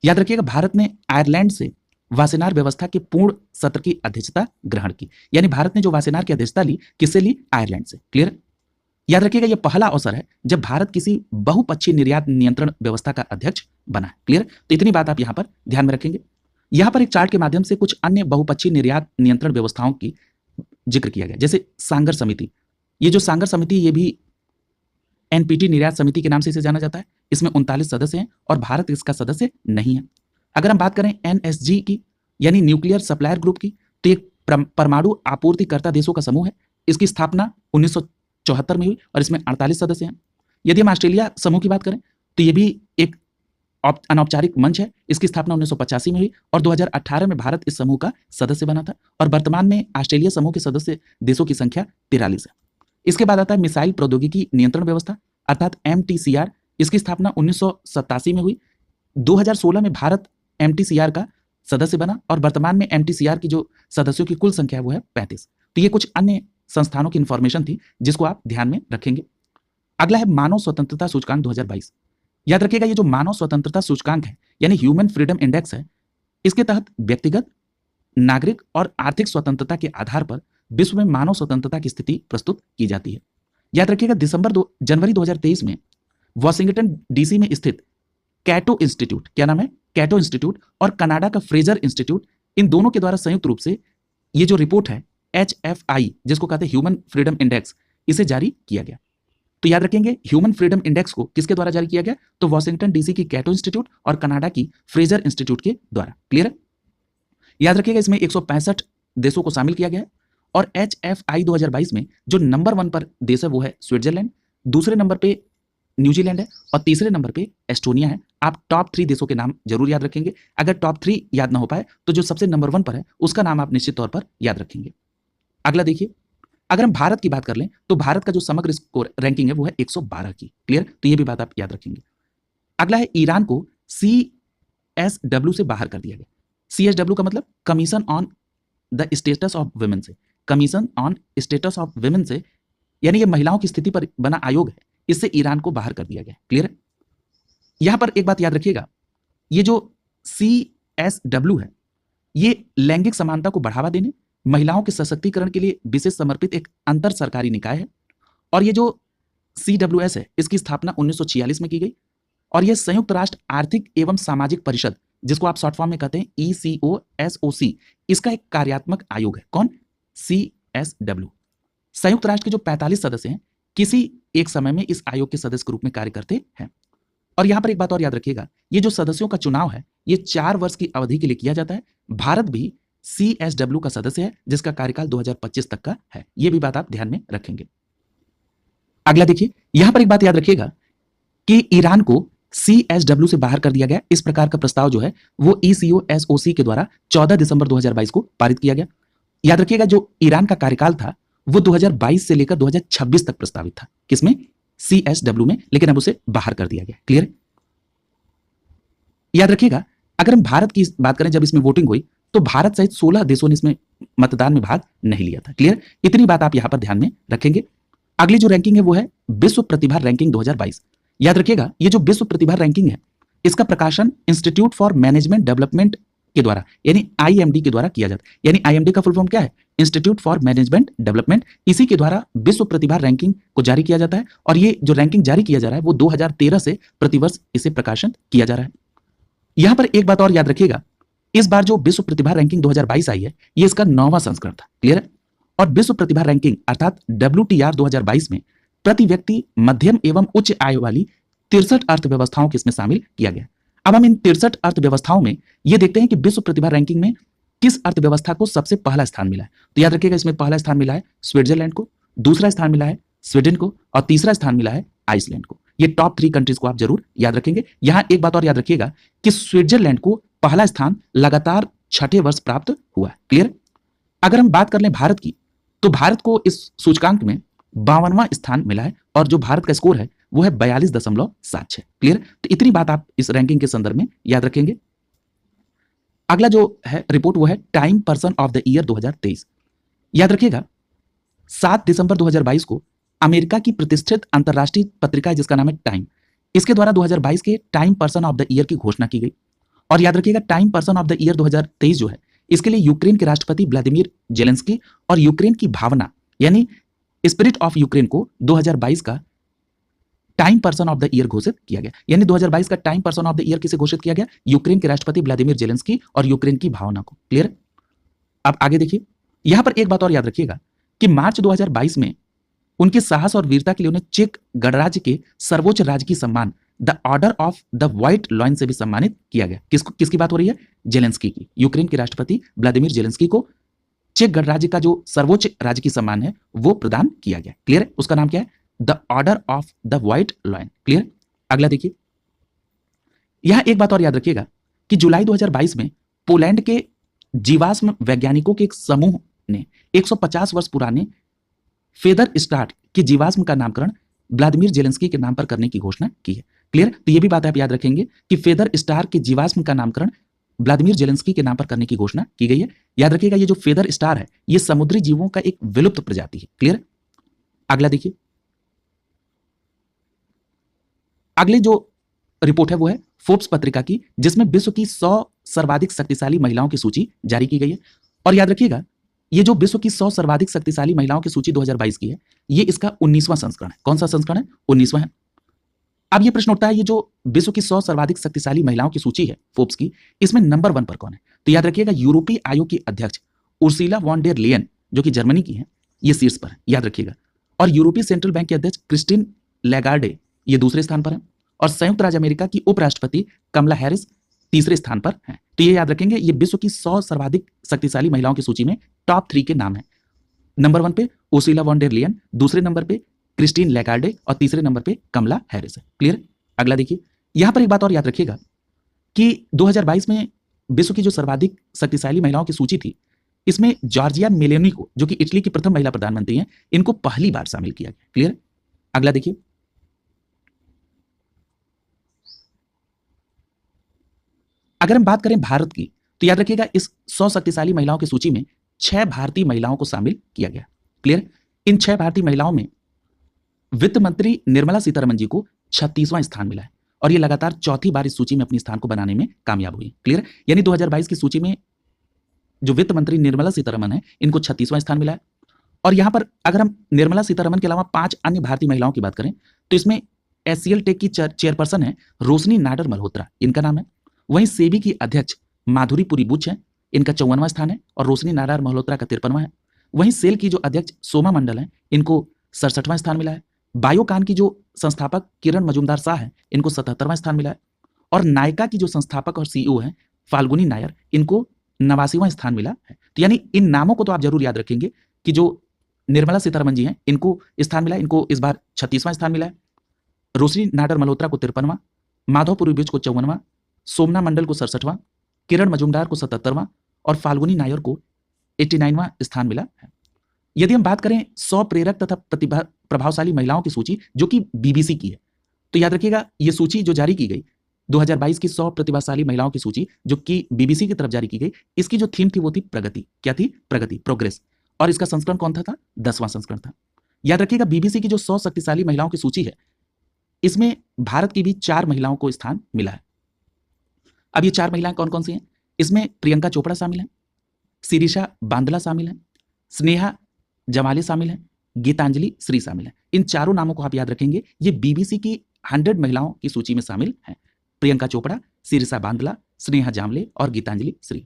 याद रखिएगा, भारत ने आयरलैंड से वासेनार व्यवस्था के पूर्ण सत्र की अध्यक्षता ग्रहण की। यानी भारत ने जो वासेनार की अध्यक्षता ली, किससे ली? आयरलैंड से। क्लियर? याद रखिएगा, यह पहला अवसर है जब भारत किसी बहुपक्षीय निर्यात नियंत्रण व्यवस्था का अध्यक्ष बना है। क्लियर? तो इतनी बात आप यहां पर ध्यान में रखेंगे। यहां पर एक चार्ट के माध्यम से कुछ अन्य बहुपक्षीय निर्यात नियंत्रण व्यवस्थाओं की जिक्र किया गया, जैसे सांगर समिति। ये जो सांगर समिति ये भी एनपीटी निर्यात समिति के नाम से इसे जाना जाता है। इसमें 39 सदस्य हैं और भारत इसका सदस्य नहीं है। अगर हम बात करें एनएसजी की, यानी न्यूक्लियर सप्लायर ग्रुप की, तो एक परमाणु आपूर्तिकर्ता देशों का समूह है। इसकी स्थापना 1974 में हुई और इसमें 48 सदस्य हैं। यदि हम ऑस्ट्रेलिया समूह की बात करें तो ये भी एक अनौपचारिक मंच है। इसकी स्थापना 1985 में हुई और 2018 में भारत इस समूह का सदस्य बना था। और वर्तमान में ऑस्ट्रेलिया समूह के सदस्य देशों की संख्या 43 है। इसके बाद आता है मिसाइल प्रौद्योगिकी नियंत्रण व्यवस्था अर्थात MTCR। इसकी स्थापना 1987 में हुई। 2016 में भारत MTCR का सदस्य बना और वर्तमान में MTCR की जो सदस्यों की कुल संख्या है वो है 35। तो ये कुछ अन्य संस्थानों की इंफॉर्मेशन थी जिसको आप ध्यान में रखेंगे। अगला है मानव स्वतंत्रता सूचकांक 2022। याद रखिएगा, ये जो मानव स्वतंत्रता सूचकांक है यानी ह्यूमन फ्रीडम इंडेक्स है, इसके तहत व्यक्तिगत, नागरिक और आर्थिक स्वतंत्रता के आधार पर विश्व में मानव स्वतंत्रता की स्थिति प्रस्तुत की जाती है। याद रखिएगा, जनवरी 2023 में वॉशिंगटन DC में स्थित कैटो इंस्टीट्यूट, क्या नाम है? कैटो इंस्टीट्यूट, और कनाडा का फ्रेजर इंस्टीट्यूट, इन दोनों के द्वारा संयुक्त रूप से ये जो रिपोर्ट है HFI, जिसको कहते हैं ह्यूमन फ्रीडम इंडेक्स, इसे जारी किया गया। तो याद रखेंगे, ह्यूमन फ्रीडम इंडेक्स को किसके द्वारा जारी किया गया? तो वॉशिंगटन DC की कैटो इंस्टीट्यूट और कनाडा की फ्रेजर इंस्टीट्यूट के द्वारा। क्लियर? याद रखिएगा, इसमें 165 देशों को शामिल किया गया है। और HFI 2022 में जो नंबर 1 पर देश है वो है स्विट्जरलैंड, दूसरे नंबर पे न्यूजीलैंड है और तीसरे नंबर पे एस्टोनिया है। आप टॉप 3 देशों के नाम जरूर याद रखेंगे। अगर टॉप 3 याद ना हो पाए तो जो सबसे नंबर 1 पर है उसका नाम आप निश्चित तौर पर याद रखेंगे। अगला देखिए, अगर हम भारत की बात कर लें तो भारत का जो समग्र स्कोर रैंकिंग है वो है 112 की। क्लियर? तो ये भी बात आप याद रखेंगे। अगला है, ईरान को CSW से बाहर कर दिया गया। CSW का मतलब commission on the status of women से, commission on status of women से, यानी ये महिलाओं की स्थिति पर बना आयोग है, इससे ईरान को बाहर कर दिया गया। क्लियर? यहां पर एक बात याद रखिएगा, ये जो CSW है ये लैंगिक समानता को बढ़ावा देने, महिलाओं के सशक्तिकरण के लिए विशेष समर्पित एक अंतर सरकारी निकाय है। और ये जो CWS है इसकी स्थापना 1946 में की गई और यह संयुक्त राष्ट्र आर्थिक एवं सामाजिक परिषद, जिसको आप शॉर्ट फॉर्म में कहते हैं ECOSOC, इसका एक कार्यात्मक आयोग है। कौन? CSW। संयुक्त राष्ट्र के जो 45 सदस्य हैं किसी एक समय में इस आयोग के सदस्य के रूप में कार्य करते हैं। और यहां पर एक बात और याद रखिएगा, ये जो सदस्यों का चुनाव है ये 4 वर्ष की अवधि के लिए किया जाता है। भारत भी CSW का सदस्य है, जिसका कार्यकाल 2025 तक का है। ये भी बात आप ध्यान में रखेंगे। अगला देखिए, यहां पर एक बात याद रखिएगा कि ईरान को CSW से बाहर कर दिया गया। इस प्रकार का प्रस्ताव जो है वो ECOSOC के द्वारा 14 दिसंबर 2022 को पारित किया गया। याद रखिएगा, जो ईरान का कार्यकाल था वो 2022 से लेकर 2026 तक प्रस्तावित था। किसमें? CSW में, लेकिन अब उसे बाहर कर दिया गया। क्लियर? याद रखिएगा, अगर हम भारत की बात करें, जब इसमें वोटिंग हुई तो भारत सहित 16 देशों ने इसमें मतदान में भाग नहीं लिया था। क्लियर? इतनी बात आप यहां पर ध्यान में रखेंगे। अगली जो रैंकिंग है वो है विश्व प्रतिभा रैंकिंग 2022। याद रखिएगा, ये जो विश्व प्रतिभा रैंकिंग है इसका प्रकाशन इंस्टीट्यूट फॉर मैनेजमेंट डेवलपमेंट के द्वारा यानी IMD के द्वारा किया जाता है। यानी IMD का फुल फॉर्म क्या है? Institute for management development. इसी के द्वारा विश्व प्रतिभा रैंकिंग को जारी किया जाता है और ये जो रैंकिंग जारी किया जा रहा है वो 2013 से प्रतिवर्ष इसे प्रकाशन किया जा रहा है। यहां पर एक बात और याद रखिएगा, इस बार जो विश्व प्रतिभा रैंकिंग 2022 आई है ये इसका 9वां संस्करण था। क्लियर है? और विश्व प्रतिभा रैंकिंग अर्थात WTR 2022 में प्रति व्यक्ति मध्यम एवं उच्च आय वाली 63 अर्थव्यवस्थाओं को इसमें शामिल किया गया। अब हम इन 63 अर्थव्यवस्थाओं में ये देखते हैं कि विश्व प्रतिभा रैंकिंग में किस अर्थव्यवस्था को सबसे पहला स्थान मिला है। तो याद रखिएगा, इसमें पहला स्थान मिला है स्विट्जरलैंड को, दूसरा स्थान मिला है स्वीडन को और तीसरा स्थान मिला है आइसलैंड को। ये टॉप 3 कंट्रीज को आप जरूर याद रखेंगे। यहां एक बात और याद रखिएगा कि स्विट्जरलैंड को पहला स्थान लगातार 6ठे वर्ष प्राप्त हुआ है। क्लियर? अगर हम बात कर लें भारत की, तो भारत को इस सूचकांक में 52वां स्थान मिला है और जो भारत का स्कोर है वो है 42.76। क्लियर? तो इतनी बात आप इस रैंकिंग के संदर्भ में याद रखेंगे। अगला जो है रिपोर्ट वो है time person of the year 2023। याद रखिएगा, 7 दिसंबर 2022 को अमेरिका की प्रतिष्ठित अंतरराष्ट्रीय पत्रिका जिसका नाम है टाइम, इसके द्वारा 2022 के time person of the year की घोषणा की गई। और याद रखिएगा, time person of the year 2023 जो है इसके लिए यूक्रेन के राष्ट्रपति व्लादिमीर जेलेंस्की और यूक्रेन की भावना यानी स्पिरिट ऑफ यूक्रेन को 2022 का time person of the year घोषित किया गया। यानी 2022 का time person of the year किसे घोषित किया गया? यूक्रेन के राष्ट्रपति व्लादिमीर जेलेंस्की और यूक्रेन की भावना को। क्लियर? अब आगे देखिए, यहां पर एक बात और याद रखिएगा कि मार्च 2022 में उनके साहस और वीरता के लिए उन्हें चेक गणराज्य के सर्वोच्च राजकीय सम्मान the order of the white lion से भी सम्मानित किया गया। किसकी बात हो रही है? जेलेंस्की की। यूक्रेन के राष्ट्रपति व्लादिमीर जेलेंस्की को चेक गणराज्य का जो सर्वोच्च राजकीय सम्मान है वो प्रदान किया गया। क्लियर है? उसका नाम क्या है? The order of the white lion. Clear? अगला देखिए, यहां एक बात और याद रखिएगा कि जुलाई 2022 में पोलैंड के जीवाश्म वैज्ञानिकों के एक समूह ने 150 वर्ष पुराने फेदर स्टार के जीवाश्म का नामकरण व्लादिमीर जेलेंस्की के नाम पर करने की घोषणा की है। क्लियर? तो ये भी बात आप याद रखेंगे कि फेदर स्टार के जीवाश्म का नामकरण व्लादिमीर जेलेंस्की के नाम पर करने की घोषणा की गई है। याद रखिएगा, ये जो फेदर स्टार है ये समुद्री जीवों का एक विलुप्त प्रजाति है। क्लियर? अगला देखिए, अगली जो रिपोर्ट है वो है फोर्ब्स पत्रिका की, जिसमें विश्व की 100 सर्वाधिक शक्तिशाली महिलाओं की सूची जारी की गई है। और याद रखिएगा, ये जो विश्व की 100 सर्वाधिक शक्तिशाली महिलाओं की सूची 2022 की है, ये इसका 19वां संस्करण है। कौन सा संस्करण है? 19वां है। अब ये प्रश्न उठता है, ये जो विश्व की 100 सर्वाधिक शक्तिशाली महिलाओं की सूची है फोर्ब्स की, इसमें नंबर 1 पर कौन है? तो याद रखिएगा, यूरोपीय आयोग की अध्यक्ष उर्सुला वॉन डेर लेयन जो कि जर्मनी की है, ये शीर्ष पर है। याद रखिएगा। और यूरोपीय सेंट्रल बैंक के अध्यक्ष क्रिस्टीन लैगार्डे ये दूसरे स्थान पर है। और संयुक्त राज्य अमेरिका की उपराष्ट्रपति कमला हैरिस तीसरे स्थान पर हैं। तो ये याद रखेंगे, ये विश्व की 100 सर्वाधिक शक्तिशाली महिलाओं की सूची में टॉप 3 के नाम है। नंबर 1 पे उर्सुला वॉन डेर लेयन, दूसरे नंबर पे क्रिस्टीन लैगार्डे और तीसरे नंबर पे कमला हैरिस है। क्लियर? अगला देखिए, यहां पर एक बात और याद रखिएगा कि 2022 में विश्व की जो सर्वाधिक शक्तिशाली महिलाओं की सूची थी, इसमें जॉर्जिया मेलोनी को, जो कि इटली की प्रथम महिला प्रधानमंत्री हैं, इनको पहली बार शामिल किया गया। क्लियर? अगला देखिए, अगर हम बात करें भारत की, तो याद रखिएगा, इस 100 शक्तिशाली महिलाओं की सूची में 6 भारतीय महिलाओं को शामिल किया गया। क्लियर? इन 6 भारतीय महिलाओं में वित्त मंत्री निर्मला सीतारमण जी को 36वां स्थान मिला है और ये लगातार चौथी बार इस सूची में अपनी स्थान को बनाने में कामयाब हुई। क्लियर? यानी 2022 की सूची में जो वित्त मंत्री निर्मला सीतारमण है, इनको 36वां स्थान मिला है। और यहां पर अगर हम निर्मला सीतारमण के अलावा 5 अन्य भारतीय महिलाओं की बात करें, तो इसमें एचसीएल टेक की चेयरपर्सन है रोशनी नाडर मल्होत्रा, इनका नाम है। वहीं सेबी की अध्यक्ष माधुरी पुरी बुच है, इनका 54वां स्थान है और रोशनी नाडर मल्होत्रा का 53वां है। वहीं सेल की जो अध्यक्ष सोमा मंडल है, इनको 67वां स्थान मिला है। बायोकान की जो संस्थापक किरण मजूमदार शाह है, इनको 77वां स्थान मिला है। और नायका की जो संस्थापक और सीईओ है फाल्गुनी नायर, इनको 89वां स्थान मिला है। तो यानी इन नामों को तो आप जरूर याद रखेंगे कि जो निर्मला सीतारमण जी हैं, इनको स्थान मिला है, इनको इस बार 36वां स्थान मिला है। रोशनी नाडर मल्होत्रा को 53वां, माधवपुरी बुच को 54वां, सोमना मंडल को 67वां, किरण मजूमदार को 77वां और फाल्गुनी नायर को 89वां स्थान मिला है। यदि हम बात करें 100 प्रेरक तथा प्रभावशाली महिलाओं की सूची जो कि बीबीसी की है, तो याद रखिएगा ये सूची जो जारी की गई 2022 की 100 प्रतिभाशाली महिलाओं की सूची जो कि बीबीसी की तरफ जारी की गई, इसकी जो थीम थी वो थी प्रगति। क्या थी? प्रगति, प्रोग्रेस। और इसका संस्करण कौन था? 10वां संस्करण था। याद रखिएगा बीबीसी की जो 100 शक्तिशाली महिलाओं की सूची है, इसमें भारत की भी 4 महिलाओं को स्थान मिला है। अब ये 4 महिलाएं कौन कौन सी हैं? इसमें प्रियंका चोपड़ा शामिल है, शिरीषा बांदला शामिल है, स्नेहा जमाली शामिल है, गीतांजलि श्री शामिल है। इन चारों नामों को आप याद रखेंगे, ये बीबीसी की 100 महिलाओं की सूची में शामिल हैं। प्रियंका चोपड़ा, शिरीषा बांदला, स्नेहा जामले और गीतांजलि श्री।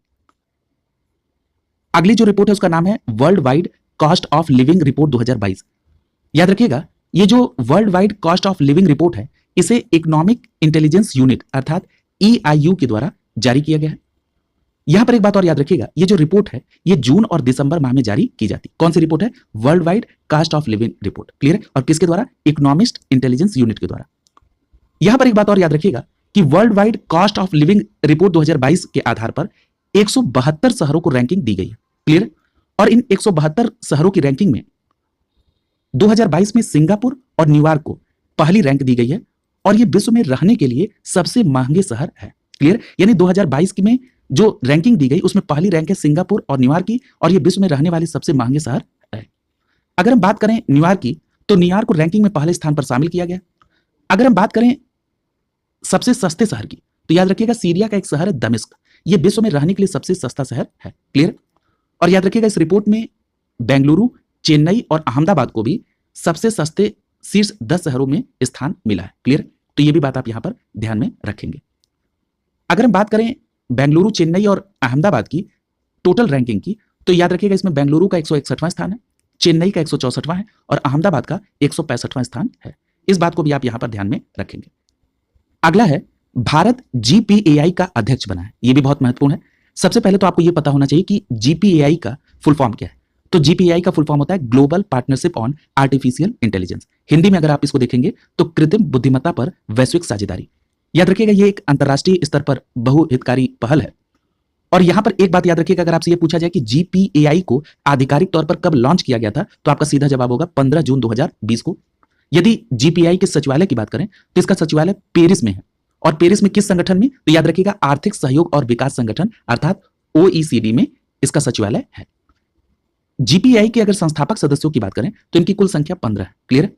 अगली जो रिपोर्ट है उसका नाम है world wide cost of living report 2022। याद रखिएगा ये जो world wide cost of living report है, इसे इकोनॉमिक इंटेलिजेंस यूनिट अर्थात EIU के द्वारा जारी किया गया है। यहां पर एक बात और याद रखिएगा, ये जो रिपोर्ट है ये जून और दिसंबर माह में जारी की जाती है। कौन सी रिपोर्ट है? World wide cost of living report. Clear है? और किसके द्वारा? इकोनॉमिस्ट इंटेलिजेंस यूनिट के द्वारा। यहां पर एक बात और याद रखिएगा कि world wide cost of living report 2022 के आधार पर 172 शहरों को रैंकिंग दी गई है। क्लियर? और इन 172 शहरों की रैंकिंग में 2022 में सिंगापुर और न्यूयॉर्क को पहली रैंक दी गई है और ये विश्व में रहने के लिए सबसे महंगे शहर है। क्लियर? यानी 2022 में जो रैंकिंग दी गई उसमें पहली रैंक है सिंगापुर और न्यूयॉर्क की और ये विश्व में रहने वाले सबसे महंगे शहर है। अगर हम बात करें न्यूयॉर्क की, तो न्यूयॉर्क को रैंकिंग में पहले स्थान पर शामिल किया गया। अगर हम बात करें सबसे सस्ते शहर की, तो याद रखिएगा सीरिया का एक शहर है दमिश्क, ये विश्व में रहने के लिए सबसे सस्ता शहर है। क्लियर? और याद रखिएगा इस रिपोर्ट में बेंगलुरु, चेन्नई और अहमदाबाद को भी सबसे सस्ते शीर्ष 10 शहरों में स्थान मिला है। क्लियर? तो ये भी बात आप यहां पर ध्यान में रखेंगे। अगर हम बात करें बेंगलुरु, चेन्नई और अहमदाबाद की टोटल रैंकिंग की, तो याद रखिएगा इसमें बेंगलुरु का 161वां स्थान है, चेन्नई का 164वां है और अहमदाबाद का 165वां स्थान है। इस बात को भी आप यहां पर ध्यान में रखेंगे। अगला है भारत GPAI का अध्यक्ष बना है। यह भी बहुत महत्वपूर्ण है। सबसे पहले तो आपको यह पता होना चाहिए कि GPAI का फुल फॉर्म क्या है। तो GPAI का फुल फॉर्म होता है global partnership on artificial intelligence. Hindi में अगर आप इसको देखेंगे तो कृत्रिम बुद्धिमत्ता पर वैश्विक साझेदारी। याद रखिएगा ये एक अंतर्राष्ट्रीय स्तर पर बहुहितकारी पहल है। और यहां पर एक बात याद रखिएगा, अगर आपसे ये पूछा जाए कि GPAI को आधिकारिक तौर पर कब लॉन्च किया गया था, तो आपका सीधा जवाब होगा 15 जून 2020 को। यदि GPAI के सचिवालय की बात करें तो इसका सचिवालय पेरिस में है। और पेरिस में किस संगठन में? तो याद रखिएगा आर्थिक सहयोग और विकास संगठन अर्थात OECD में इसका सचिवालय है। GPAI के अगर संस्थापक सदस्यों की बात करें तो इनकी कुल संख्या 15 है। क्लियर?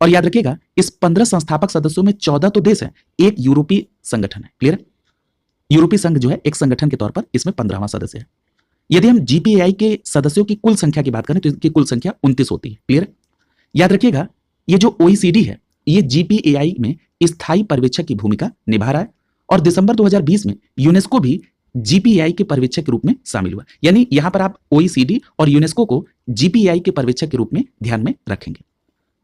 और याद रखिएगा इस 15 संस्थापक सदस्यों में 14 तो देश हैं, एक यूरोपीय संगठन है। क्लियर? यूरोपीय संघ जो है एक संगठन के तौर पर इसमें 15वां सदस्य है। यदि हम GPAI के सदस्यों की कुल संख्या की बात करें तो इनकी कुल संख्या 29 होती है। क्लियर? याद रखिएगा ये जो OECD है ये GPAI में स्थायी पर्यवेक्षक की भूमिका निभा रहा है और दिसंबर 2020 में यूनेस्को भी GPAI के पर्यवेक्षक के रूप में शामिल हुआ। यानी यहां पर आप OECD और यूनेस्को को GPAI के पर्यवेक्षक के रूप में ध्यान में रखेंगे।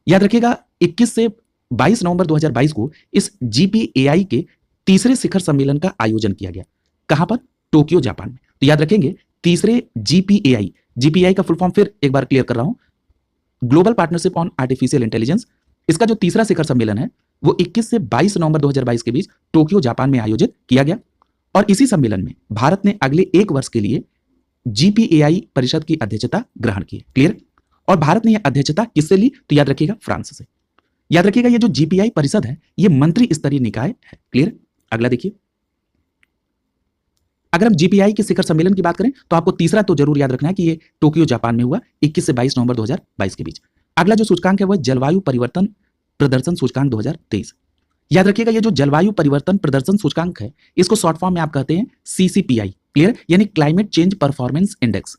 याद रखिएगा 21 से 22 नवंबर 2022 को इस GPAI के तीसरे शिखर सम्मेलन का आयोजन किया गया। कहां पर? टोक्यो, जापान में। तो याद रखेंगे तीसरे GPAI का फुल फॉर्म फिर एक बार क्लियर कर रहा हूं, global partnership on artificial intelligence. इसका जो तीसरा शिखर सम्मेलन है वो 21 से 22 नवंबर 2022 के बीच टोक्यो, जापान में आयोजित किया गया। और इसी सम्मेलन में भारत ने अगले 1 वर्ष के लिए GPAI परिषद की अध्यक्षता ग्रहण की। क्लियर? और भारत ने यह अध्यक्षता किससे ली? तो याद रखिएगा फ्रांस से। याद रखिएगा ये जो GPAI परिषद है ये मंत्री स्तरीय निकाय है। क्लियर? अगला देखिए, अगर हम GPAI के शिखर सम्मेलन की बात करें तो आपको तीसरा तो जरूर याद रखना है कि ये टोक्यो, जापान में हुआ 21 से 22 नवंबर 2022 के बीच। अगला जो सूचकांक है वो जलवायु परिवर्तन प्रदर्शन सूचकांक 2023। याद रखिएगा ये जो जलवायु परिवर्तन प्रदर्शन सूचकांक है इसको शॉर्ट फॉर्म में आप कहते हैं CCPI। क्लियर? यानी क्लाइमेट चेंज परफॉर्मेंस इंडेक्स।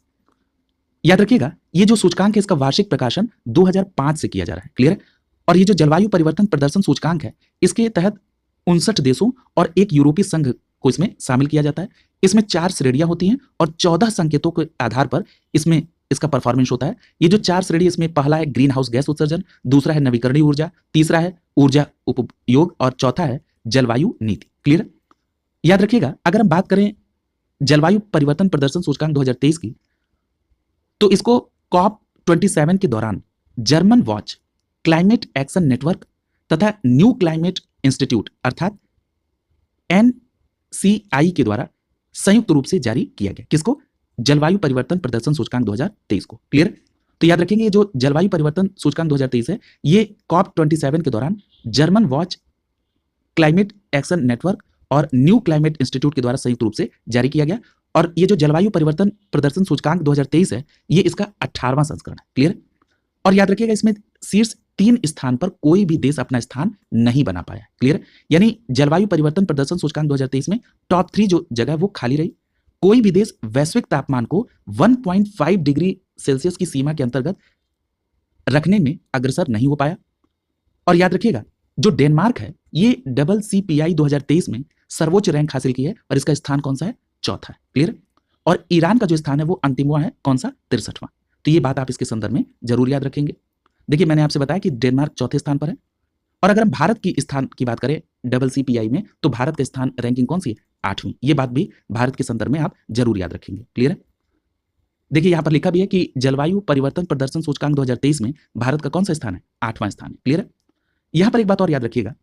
याद रखिएगा ये जो सूचकांक है इसका वार्षिक प्रकाशन 2005 से किया जा रहा है। क्लियर? और ये जो जलवायु परिवर्तन प्रदर्शन सूचकांक है, इसके तहत 59 देशों और एक यूरोपीय संघ को इसमें शामिल किया जाता है। इसमें 4 श्रेणियां होती हैं और 14 संकेतों के आधार पर इसमें इसका परफॉर्मेंस होता है। ये जो 4 श्रेणी, इसमें पहला है ग्रीन हाउस गैस उत्सर्जन, दूसरा है नवीकरणीय ऊर्जा, तीसरा है ऊर्जा उपयोग और चौथा है जलवायु नीति। क्लियर? याद रखिएगा, अगर हम बात करें जलवायु परिवर्तन प्रदर्शन सूचकांक 2023 की, तो इसको कॉप 27 के दौरान German watch, climate action network तथा न्यू क्लाइमेट इंस्टीट्यूट अर्थात NCI के द्वारा संयुक्त रूप से जारी किया गया। किसको? जलवायु परिवर्तन प्रदर्शन सूचकांक 2023 को। क्लियर? तो याद रखेंगे, ये जो जलवायु परिवर्तन सूचकांक 2023 है, ये कॉप 27 के दौरान German watch, climate action network और न्यू क्लाइमेट इंस्टीट्यूट के द्वारा संयुक्त रूप से जारी किया गया। और ये जो जलवायु परिवर्तन प्रदर्शन सूचकांक 2023 है, ये इसका 18वां संस्करण है। क्लियर? और याद रखिएगा, इसमें शीर्ष 3 स्थान पर कोई भी देश अपना स्थान नहीं बना पाया। क्लियर? यानी जलवायु परिवर्तन प्रदर्शन सूचकांक 2023 में टॉप 3 जो जगह वो खाली रही। कोई भी देश वैश्विक तापमान को 1.5 डिग्री सेल्सियस की सीमा के अंतर्गत रखने में अग्रसर नहीं हो पाया। और याद रखिएगा, जो डेनमार्क है, ये WCPI 2023 में सर्वोच्च रैंक हासिल की है और इसका स्थान कौन सा है? चौथा है। क्लियर? और ईरान का जो स्थान है वो अंतिमवां है, कौन सा? 63वां। तो ये बात आप इसके संदर्भ में जरूर याद रखेंगे। देखिए, मैंने आपसे बताया कि डेनमार्क चौथे स्थान पर है। और अगर हम भारत की स्थान की बात करें WCPI में, तो भारत का स्थान रैंकिंग कौन सी है? 8वीं। ये बात भी भारत के संदर्भ में आप जरूर याद रखेंगे। क्लियर है? देखिए, यहां पर लिखा भी है कि जलवायु परिवर्तन प्रदर्शन सूचकांक 2023 में भारत का कौन सा स्थान है? 8वां स्थान है। क्लियर है? यहां पर एक बात और याद रखिएगा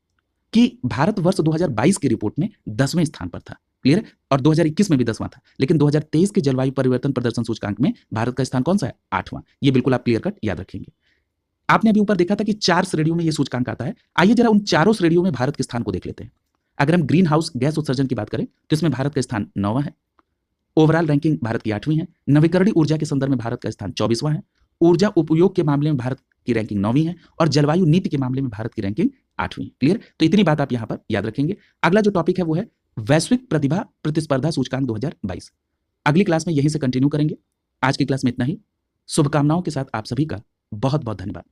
कि भारत वर्ष 2022 की रिपोर्ट में 10वें स्थान पर था। क्लियर है? और 2021 में भी 10वां था, लेकिन 2023 के जलवायु परिवर्तन प्रदर्शन सूचकांक में भारत का स्थान कौन सा है? 8वां। ये बिल्कुल आप क्लियर कट याद रखेंगे। आपने अभी ऊपर देखा था कि 4 श्रेणियों में ये सूचकांक आता है। आइए जरा उन चारों श्रेणियों में भारत के स्थान को देख लेते हैं। अगर हम ग्रीन हाउस गैस उत्सर्जन की बात करें, तो इसमें भारत का स्थान 9वां है। ओवरऑल रैंकिंग भारत की 8वीं है। नवीकरणीय ऊर्जा के संदर्भ में भारत का स्थान 24वां है। ऊर्जा उपयोग के मामले में भारत की रैंकिंग 9वीं है और जलवायु नीति के मामले में भारत की रैंकिंग 8वीं। क्लियर? तो इतनी बात आप यहां पर याद रखेंगे। अगला जो टॉपिक है वो है वैश्विक प्रतिभा प्रतिस्पर्धा सूचकांक 2022। अगली क्लास में यहीं से कंटिन्यू करेंगे। आज की क्लास में इतना ही। शुभकामनाओं के साथ आप सभी का बहुत बहुत धन्यवाद।